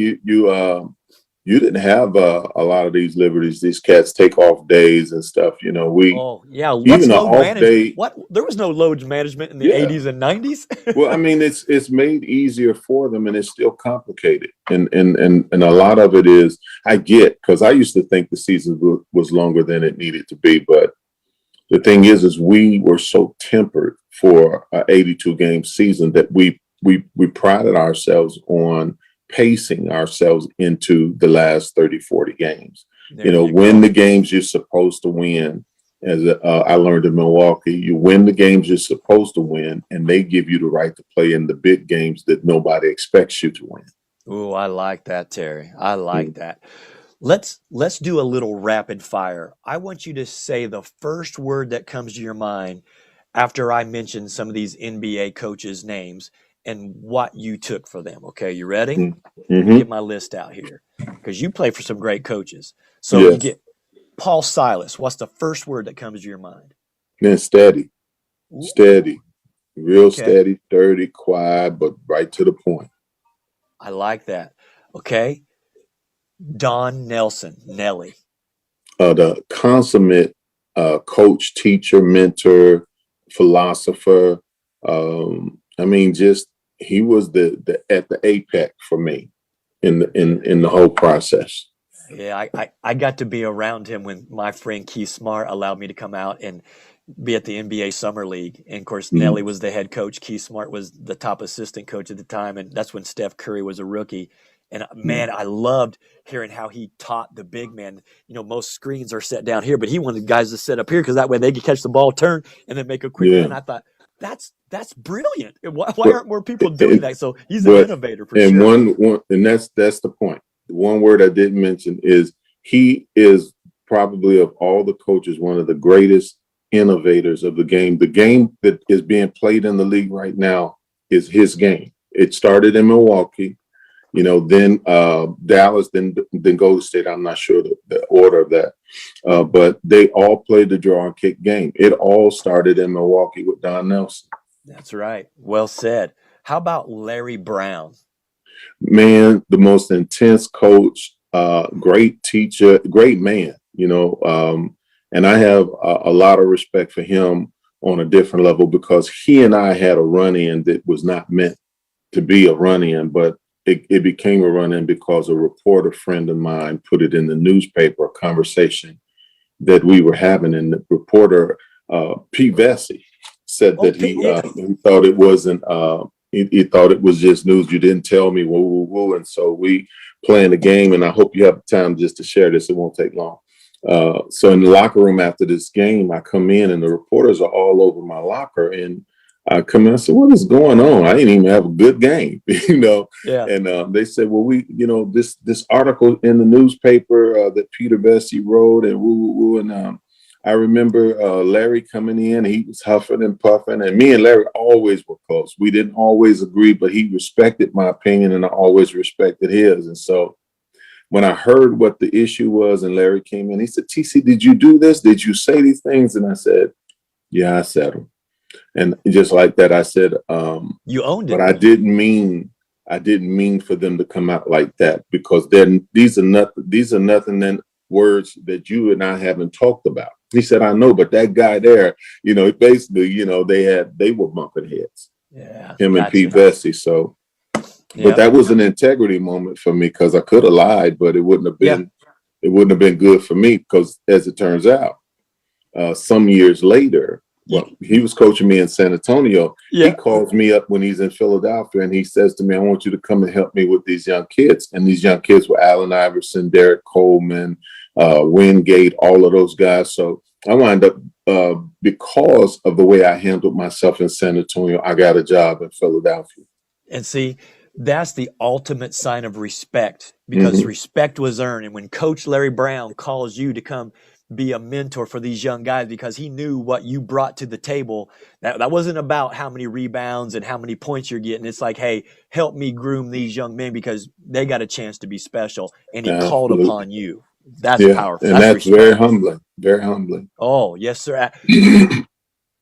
you didn't have a lot of these liberties. These cats take off days and stuff. We Oh yeah. What's even an load off management? day. What? There was no load management in the Yeah. 80s and 90s. Well, I mean, it's made easier for them, and it's still complicated. And a lot of it is I get, because I used to think the season was longer than it needed to be, but the thing is we were so tempered for an 82 game season that we prided ourselves on pacing ourselves into the last 30, 40 games. Win the games you're supposed to win. As I learned in Milwaukee, you win the games you're supposed to win, and they give you the right to play in the big games that nobody expects you to win. Ooh, I like that, Terry. I like that. Let's do a little rapid fire. I want you to say the first word that comes to your mind after I mention some of these NBA coaches' names and what you took for them. Okay, you ready? Mm-hmm. Let me get my list out here because you play for some great coaches. So Yes. you get Paul Silas. What's the first word that comes to your mind? Then steady, real Okay. steady, dirty, quiet, but right to the point. I like that. Okay. Don Nelson, Nelly. The consummate coach, teacher, mentor, philosopher. I mean, just he was the at the apex for me in the whole process. Yeah, I got to be around him when my friend Keith Smart allowed me to come out and be at the NBA Summer League. And of course, Nelly was the head coach. Keith Smart was the top assistant coach at the time. And that's when Steph Curry was a rookie. And man, I loved hearing how he taught the big man. Most screens are set down here, but he wanted guys to sit up here because that way they could catch the ball, turn, and then make a quick run. I thought, that's brilliant. Why aren't more people doing that? So he's an innovator for sure. And that's the point. The one word I didn't mention is he is probably of all the coaches one of the greatest innovators of the game. The game that is being played in the league right now is his game. It started in Milwaukee, then Dallas, then Golden State. I'm not sure the order of that, but they all played the draw and kick game. It all started in Milwaukee with Don Nelson. That's right. Well said. How about Larry Brown? Man, the most intense coach, great teacher, great man, and I have a lot of respect for him on a different level because he and I had a run-in that was not meant to be a run-in, but it became a run-in because a reporter friend of mine put it in the newspaper, a conversation that we were having, and the reporter, Pete Vesey, said that he thought it wasn't, he thought it was just news. You didn't tell me, woo, woo, woo. And so we playing the game, and I hope you have time just to share this. It won't take long. So in the locker room after this game, I come in and the reporters are all over my locker, and I come in and say, what is going on? I didn't even have a good game, Yeah. And they said, well, this article in the newspaper that Peter Vesey wrote, and woo, woo, woo. And I remember Larry coming in, he was huffing and puffing, and me and Larry always were close. We didn't always agree, but he respected my opinion and I always respected his. And so when I heard what the issue was and Larry came in, he said, TC, did you do this? Did you say these things? And I said, yeah, I said them. And just like that, I said, you owned it. But I didn't mean for them to come out like that, because then these are nothing than words that you and I haven't talked about. He said, I know, but that guy there, basically, they were bumping heads. Yeah. Him and Pete Vesey. So, but that was an integrity moment for me, because I could have lied, but it wouldn't have been good for me, because as it turns out, some years later, he was coaching me in San Antonio. Yeah. He calls me up when he's in Philadelphia, and he says to me, I want you to come and help me with these young kids. And these young kids were Allen Iverson, Derek Coleman, Wingate, all of those guys. So I wound up, because of the way I handled myself in San Antonio, I got a job in Philadelphia. And see, that's the ultimate sign of respect, because respect was earned. And when Coach Larry Brown calls you to come be a mentor for these young guys because he knew what you brought to the table. That wasn't about how many rebounds and how many points you're getting. It's like, hey, help me groom these young men because they got a chance to be special. And he called Absolutely. upon you. That's Yeah. powerful. And That's that's very respect. humbling. Very humbling. Oh, yes, sir.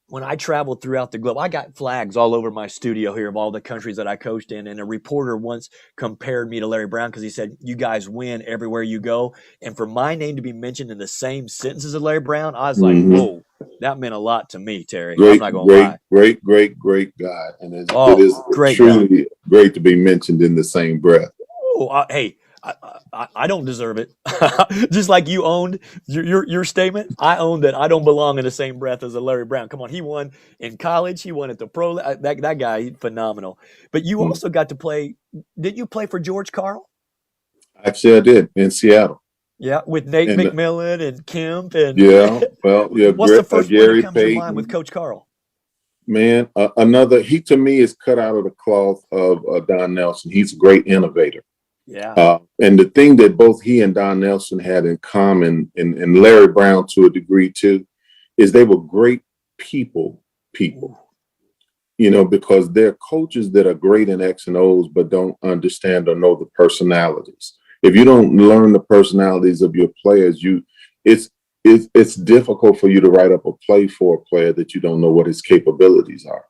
When I traveled throughout the globe, I got flags all over my studio here of all the countries that I coached in. And a reporter once compared me to Larry Brown because he said, you guys win everywhere you go. And for my name to be mentioned in the same sentences as Larry Brown, I was like, Hmm. whoa, that meant a lot to me, Terry. I'm Great, not going to great, lie. great, great, great guy. And it Oh, is great guy. truly great to be mentioned in the same breath. Oh, hey, I don't deserve it. Just like you owned your statement, I own that I don't belong in the same breath as a Larry Brown. Come on, he won in college, he won at the pro. That guy, phenomenal. But you Mm. also got to play. Didn't you play for George Karl? Actually, I did in Seattle. Yeah, with Nate And McMillan and Kemp and yeah, well, yeah, what's the first one that Gary comes to mind with Payton, Coach Karl? man, another, he to me is cut out of the cloth of Don Nelson. He's a great innovator. Yeah, And the thing that both he and Don Nelson had in common, and Larry Brown to a degree too, is they were great people, because they're coaches that are great in X and O's, but don't understand or know the personalities. If you don't learn the personalities of your players, it's difficult for you to write up a play for a player that you don't know what his capabilities are.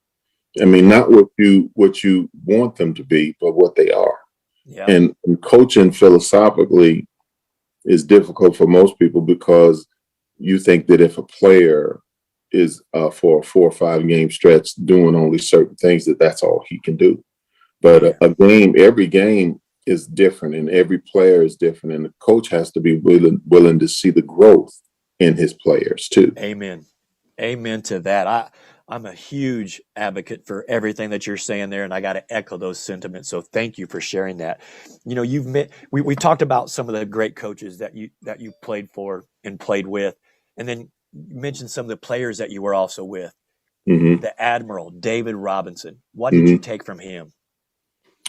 I mean, not what you want them to be, but what they are. yeah, And coaching philosophically is difficult for most people because you think that if a player is for a 4 or 5 game stretch doing only certain things, that's all he can do. But every game is different, and every player is different, and the coach has to be willing to see the growth in his players too. Amen. Amen to that. I'm a huge advocate for everything that you're saying there, and I got to echo those sentiments. So thank you for sharing that. You've met. We talked about some of the great coaches that you played for and played with, and then you mentioned some of the players that you were also with. Mm-hmm. The Admiral David Robinson. What did Mm-hmm. you take from him?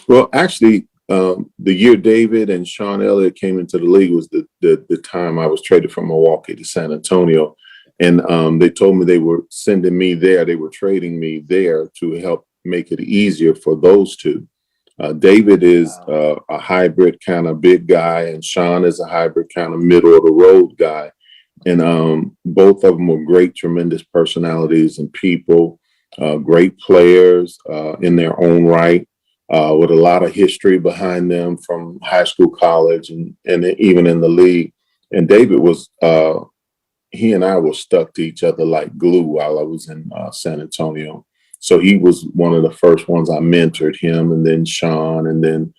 Well, actually, the year David and Sean Elliott came into the league was the time I was traded from Milwaukee to San Antonio. And they told me they were sending me there. They were trading me there to help make it easier for those two. David is a hybrid kind of big guy, and Sean is a hybrid kind of middle of the road guy. And both of them were great, tremendous personalities and people, great players in their own right, with a lot of history behind them from high school, college, and even in the league. And David was he and I were stuck to each other like glue while I was in San Antonio. So he was one of the first ones I mentored, him, and then Sean, and then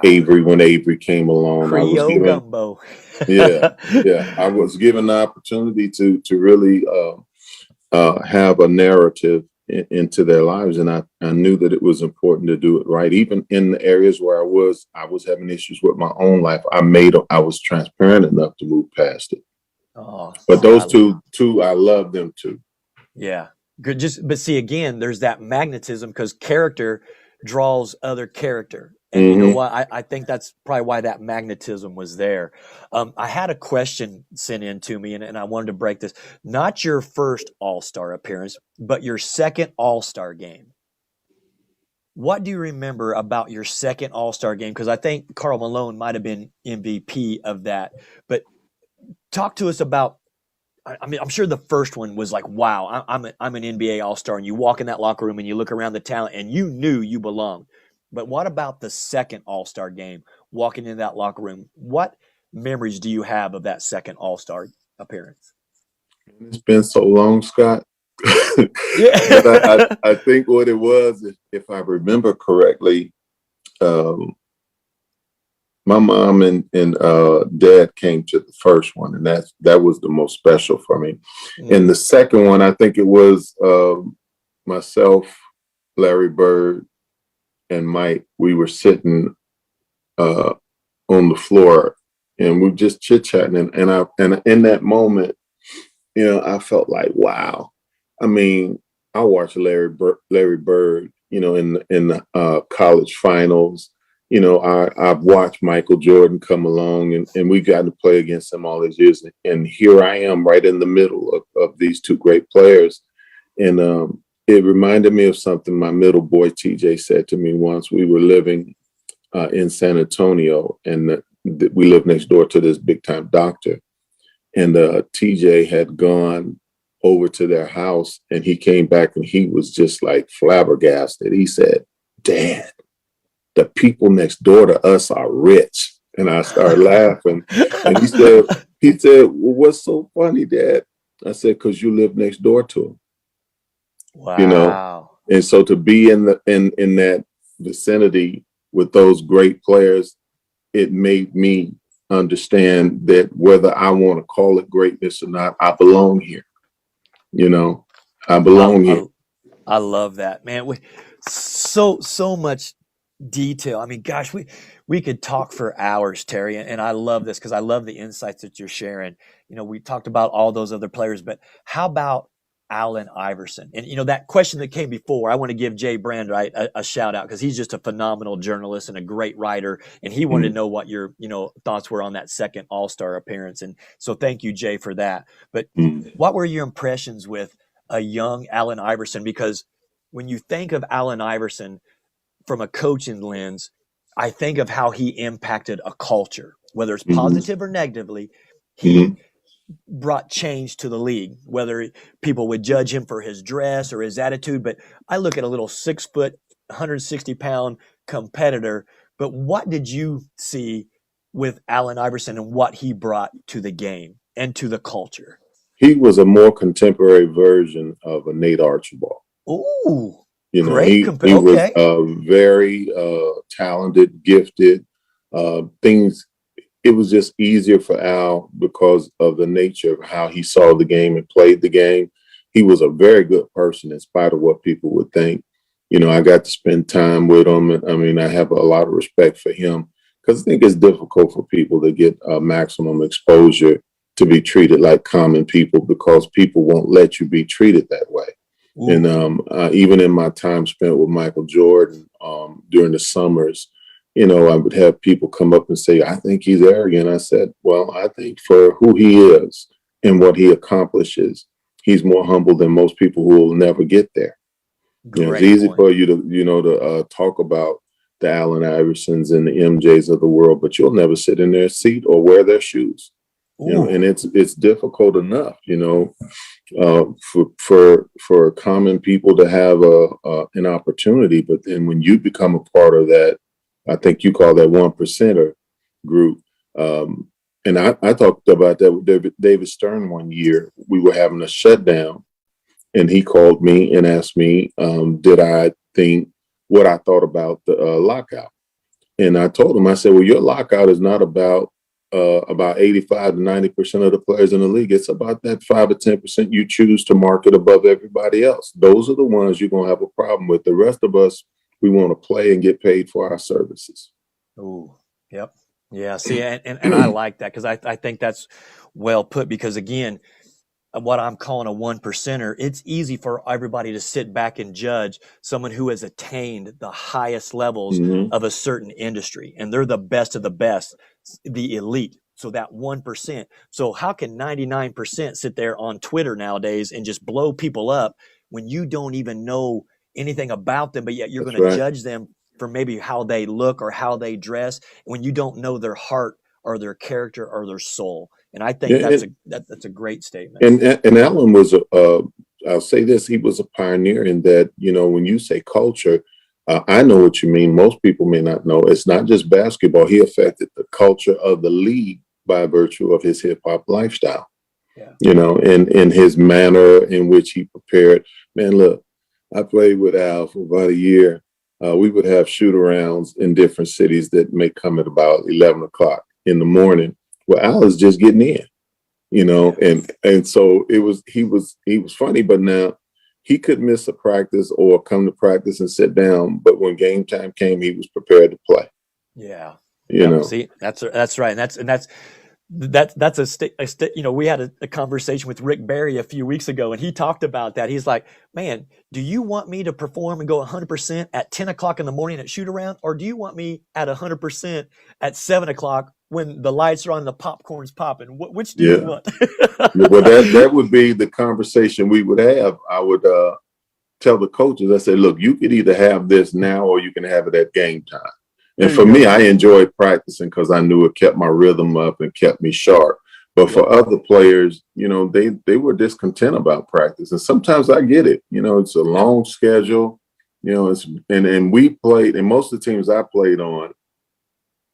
Avery. When Avery came along, Creole gumbo. yeah, I was given the opportunity to really have a narrative into their lives, and I knew that it was important to do it right. Even in the areas where I was having issues with my own life, I was transparent enough to move past it. Oh, But those two, I love them too. Yeah. Good. But see, again, there's that magnetism because character draws other character. And you know what? I think that's probably why that magnetism was there. I had a question sent in to me, and I wanted to break this. Not your first All-Star appearance, but your second All-Star game. What do you remember about your second All-Star game? Because I think Karl Malone might have been MVP of that. But talk to us about, I mean, I'm sure the first one was like, wow, I'm an NBA All-Star, and you walk in that locker room and you look around the talent and you knew you belonged. But what about the second All-Star game, walking in that locker room? What memories do you have of that second All-Star appearance? It's been so long, Scott. Yeah. But I think what it was, if I remember correctly, my mom and dad came to the first one, and that was the most special for me. And the second one, I think it was myself, Larry Bird, and Mike. We were sitting on the floor, and we were just chit-chatting, and in that moment, I felt like, wow. I mean, I watched Larry Bird, in the college finals. I've watched Michael Jordan come along, and we've gotten to play against him all these years. And here I am right in the middle of these two great players. And it reminded me of something my middle boy, TJ, said to me once. We were living in San Antonio, and we lived next door to this big time doctor. And TJ had gone over to their house, and he came back and he was just like flabbergasted. He said, "Dad, the people next door to us are rich." And I started laughing. And he said, "Well, what's so funny, Dad?" I said, "Because you live next door to them." Wow. And so to be in that vicinity with those great players, it made me understand that whether I want to call it greatness or not, I belong here. I belong here. I love that, man. So much detail. I mean, gosh, we could talk for hours, Terry, and I love this because I love the insights that you're sharing. We talked about all those other players, but how about Allen Iverson? And that question that came before, I want to give Jay Brandwright a shout out because he's just a phenomenal journalist and a great writer, and he wanted to know what your thoughts were on that second All-Star appearance. And so thank you, Jay, for that. But what were your impressions with a young Allen Iverson? Because when you think of Allen Iverson from a coaching lens, I think of how he impacted a culture, whether it's positive or negatively. He brought change to the league, whether people would judge him for his dress or his attitude. But I look at a little 6 foot, 160-pound competitor. But what did you see with Allen Iverson and what he brought to the game and to the culture? He was a more contemporary version of a Nate Archibald. Ooh, he okay. was very talented, gifted. It was just easier for Al because of the nature of how he saw the game and played the game. He was a very good person in spite of what people would think. I got to spend time with him. I mean, I have a lot of respect for him because I think it's difficult for people to get maximum exposure to be treated like common people because people won't let you be treated that way. Ooh. And even in my time spent with Michael Jordan during the summers, I would have people come up and say, "I think he's arrogant." I said, "Well, I think for who he is and what he accomplishes, he's more humble than most people who will never get there." It's easy for you to talk about the Allen Iversons and the MJs of the world, but you'll never sit in their seat or wear their shoes. And it's difficult enough, for common people to have an opportunity. But then when you become a part of that, I think you call that 1%er group. And I talked about that with David Stern one year. We were having a shutdown, and he called me and asked me, did I think what I thought about the lockout? And I told him, I said, "Well, your lockout is not about 85 to 90% of the players in the league. It's about that 5 or 10% you choose to market above everybody else. Those are the ones you're going to have a problem with. The rest of us, we want to play and get paid for our services." Oh, yep. Yeah. See, and I like that because I think that's well put because, again, what I'm calling a 1%er, it's easy for everybody to sit back and judge someone who has attained the highest levels of a certain industry, and they're the best of the best, the elite. So that 1%. So how can 99% sit there on Twitter nowadays and just blow people up when you don't even know anything about them, but yet you're going to judge them for maybe how they look or how they dress when you don't know their heart or their character or their soul? And I think that's a great statement. And Allen was I'll say this, he was a pioneer in that, when you say culture, I know what you mean. Most people may not know. It's not just basketball. He affected the culture of the league by virtue of his hip hop lifestyle. Yeah. And his manner in which he prepared. Man, look, I played with Al for about a year. We would have shoot-arounds in different cities that may come at about 11 o'clock in the morning. Well, Al is just getting in, and so he was funny, but now he could miss a practice or come to practice and sit down. But when game time came, he was prepared to play. Yeah. You know, see, that's right. And that's that's we had a conversation with Rick Barry a few weeks ago, and he talked about that. He's like, man, do you want me to perform and go 100% at 10 o'clock in the morning at shoot around, or do you want me at 100% at 7 o'clock when the lights are on and the popcorn's popping? Which do you want? Well, that would be the conversation we would have. I would tell the coaches, I said, look, you could either have this now or you can have it at game time. And for me, I enjoyed practicing because I knew it kept my rhythm up and kept me sharp. But for other players, they were discontent about practice. And sometimes I get it. It's a long schedule. And we played, and most of the teams I played on,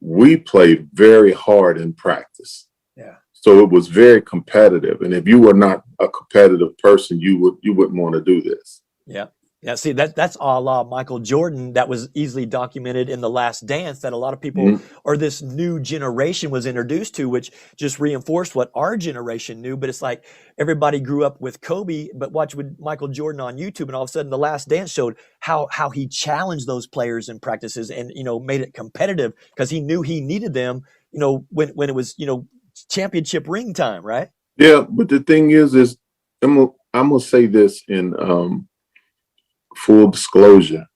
we played very hard in practice. Yeah. So it was very competitive. And if you were not a competitive person, you wouldn't want to do this. Yeah. Yeah, see, that's a la Michael Jordan. That was easily documented in The Last Dance, that a lot of people or this new generation was introduced to, which just reinforced what our generation knew. But it's like everybody grew up with Kobe, but watch with Michael Jordan on YouTube, and all of a sudden The Last Dance showed how he challenged those players in practices and, made it competitive because he knew he needed them, when it was, championship ring time, right? Yeah, but the thing is I'm gonna say this in full disclosure.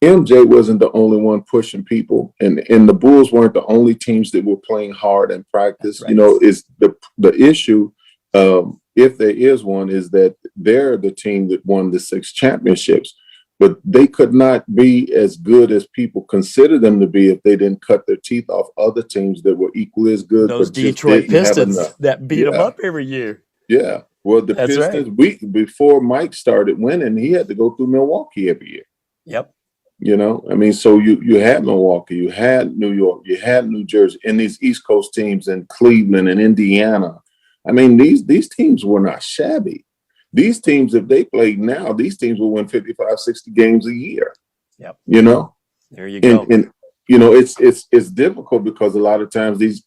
MJ wasn't the only one pushing people, and the Bulls weren't the only teams that were playing hard in practice. Right. Is the issue, if there is one, is that they're the team that won the 6 championships, but they could not be as good as people consider them to be if they didn't cut their teeth off other teams that were equally as good. Those but just Detroit didn't have Pistons enough. that beat them up every year. Yeah. Well, the That's Pistons, right. before Mike started winning, he had to go through Milwaukee every year. Yep. So you had Milwaukee, you had New York, you had New Jersey, and these East Coast teams in Cleveland and Indiana. I mean, these teams were not shabby. These teams, if they played now, these teams will win 55, 60 games a year. Yep. There you go. And it's difficult because a lot of times these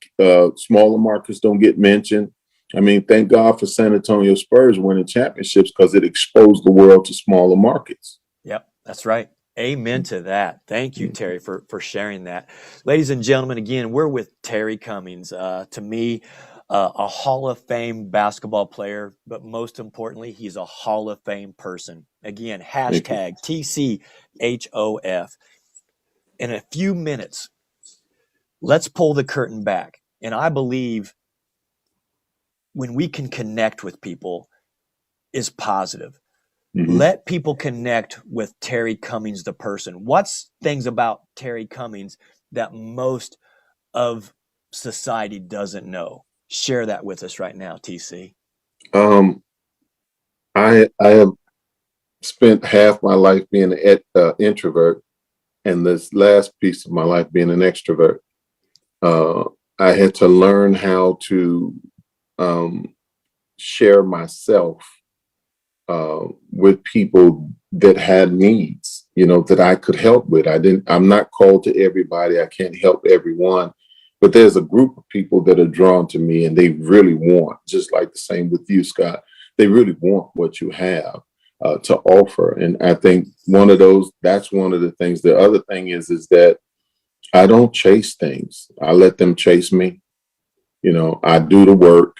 smaller markets don't get mentioned. I mean, thank God for San Antonio Spurs winning championships because it exposed the world to smaller markets. Yep, that's right. Amen to that. Thank you, Terry, for sharing that. Ladies and gentlemen, again, we're with Terry Cummings. To me, a Hall of Fame basketball player, but most importantly, he's a Hall of Fame person. Again, hashtag TCHOF. In a few minutes, let's pull the curtain back. And I believe when we can connect with people is positive. Let people connect with Terry Cummings, the person. What's things about Terry Cummings that most of society doesn't know? Share that with us right now, TC. I have spent half my life being an introvert, and this last piece of my life being an extrovert. I had to learn how to share myself with people that had needs, that I could help with. I'm not called to everybody. I can't help everyone, but there's a group of people that are drawn to me and they really want, just like the same with you, Scott, they really want what you have to offer. And I think that's one of the things. The other thing is that I don't chase things. I let them chase me. I do the work.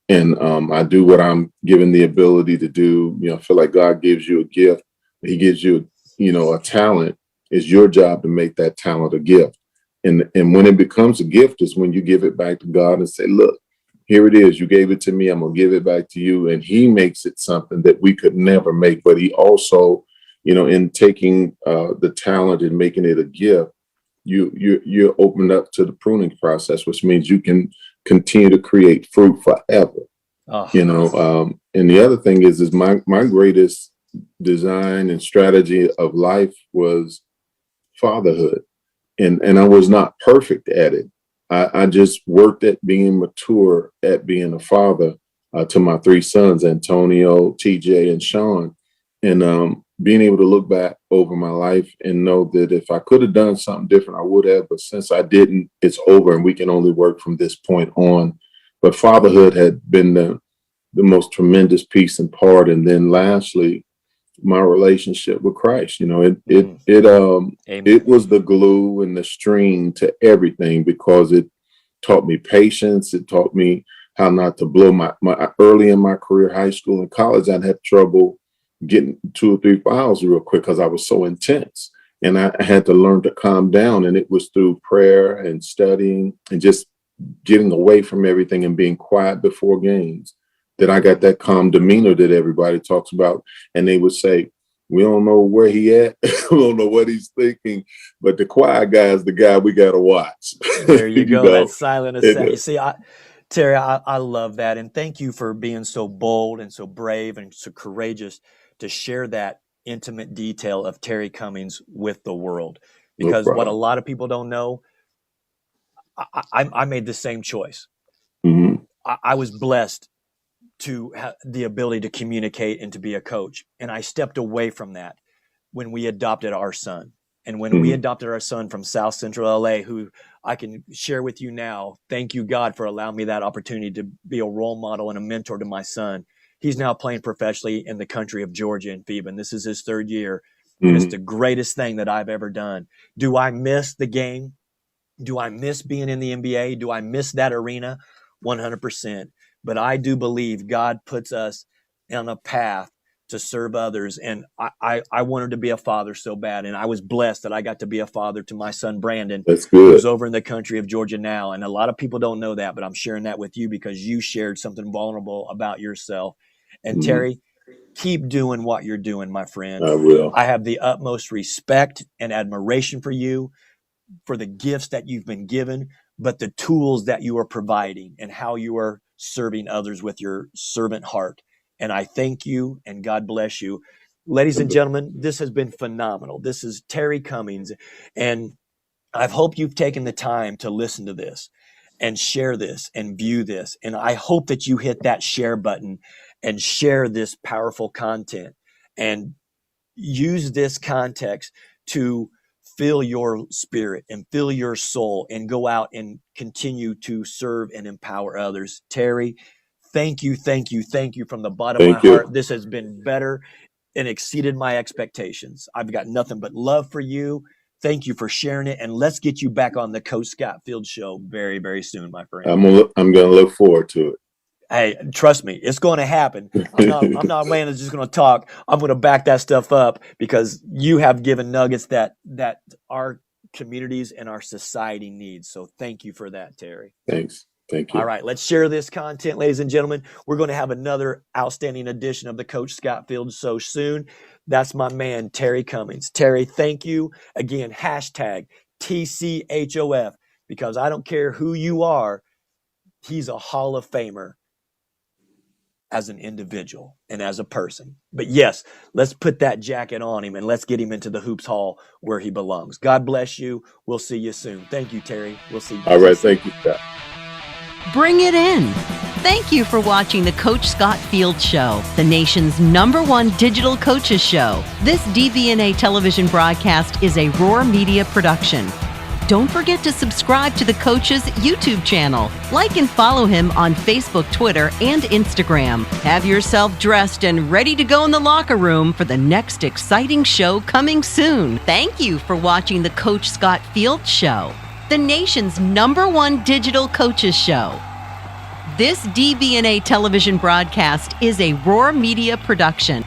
And I do what I'm given the ability to do. I feel like God gives you a gift. He gives you, a talent. It's your job to make that talent a gift. And when it becomes a gift is when you give it back to God and say, look, here it is. You gave it to me. I'm going to give it back to you. And he makes it something that we could never make. But he also, in taking the talent and making it a gift, you're opened up to the pruning process, which means you can continue to create fruit forever. And the other thing is my greatest design and strategy of life was fatherhood. And I was not perfect at it. I just worked at being mature, at being a father to my 3 sons, Antonio, TJ, and Sean. And being able to look back over my life and know that if I could have done something different, I would have. But since I didn't, it's over and we can only work from this point on. But fatherhood had been the most tremendous piece and part. And then lastly, my relationship with Christ. It was the glue and the string to everything because it taught me patience. It taught me how not to blow my early in my career, high school and college. I'd have trouble getting 2 or 3 fouls real quick because I was so intense. And I had to learn to calm down. And it was through prayer and studying and just getting away from everything and being quiet before games that I got that calm demeanor that everybody talks about. And they would say, we don't know where he at. We don't know what he's thinking. But the quiet guy is the guy we got to watch. There you go. know? That silent assassin. You see, Terry, I love that. And thank you for being so bold and so brave and so courageous to share that intimate detail of Terry Cummings with the world. Because what a lot of people don't know, I made the same choice. Mm-hmm. I was blessed to have the ability to communicate and to be a coach. And I stepped away from that when we adopted our son. And when we adopted our son from South Central LA, who I can share with you now, thank you, God, for allowing me that opportunity to be a role model and a mentor to my son. He's now playing professionally in the country of Georgia and FIBA, and this is his 3rd year. And it's the greatest thing that I've ever done. Do I miss the game? Do I miss being in the NBA? Do I miss that arena? 100%. But I do believe God puts us on a path to serve others. And I wanted to be a father so bad. And I was blessed that I got to be a father to my son, Brandon, That's good. who's over in the country of Georgia now. And a lot of people don't know that, but I'm sharing that with you because you shared something vulnerable about yourself. And Terry, keep doing what you're doing, my friend. I will. I have the utmost respect and admiration for you, for the gifts that you've been given, but the tools that you are providing and how you are serving others with your servant heart. And I thank you and God bless you. Ladies and gentlemen, this has been phenomenal. This is Terry Cummings. And I hope you've taken the time to listen to this and share this and view this. And I hope that you hit that share button and share this powerful content and use this context to fill your spirit and fill your soul and go out and continue to serve and empower others. Terry, thank you from the bottom of my heart. This has been better and exceeded my expectations. I've got nothing but love for you. Thank you for sharing it. And let's get you back on the Coach Scott Field Show very, very soon, my friend. I'm going to look forward to it. Hey, trust me, it's going to happen. I'm not a man that's just going to talk. I'm going to back that stuff up because you have given nuggets that our communities and our society needs. So thank you for that, Terry. Thanks. Thank you. All right, let's share this content, ladies and gentlemen. We're going to have another outstanding edition of the Coach Scott Field Show soon. That's my man, Terry Cummings. Terry, thank you. Again, hashtag TCHOF, because I don't care who you are, he's a Hall of Famer as an individual and as a person. But yes, let's put that jacket on him and let's get him into the Hoops Hall where he belongs. God bless you. We'll see you soon. Thank you, Terry. We'll see you. All right. Thank you, Scott. Bring it in. Thank you for watching the Coach Scott Field Show, the nation's #1 digital coaches show. This DBNA television broadcast is a Roar Media production. Don't forget to subscribe to the Coach's YouTube channel. Like and follow him on Facebook, Twitter, and Instagram. Have yourself dressed and ready to go in the locker room for the next exciting show coming soon. Thank you for watching the Coach Scott Field Show, the nation's #1 digital coaches show. This DBNA television broadcast is a Roar Media production.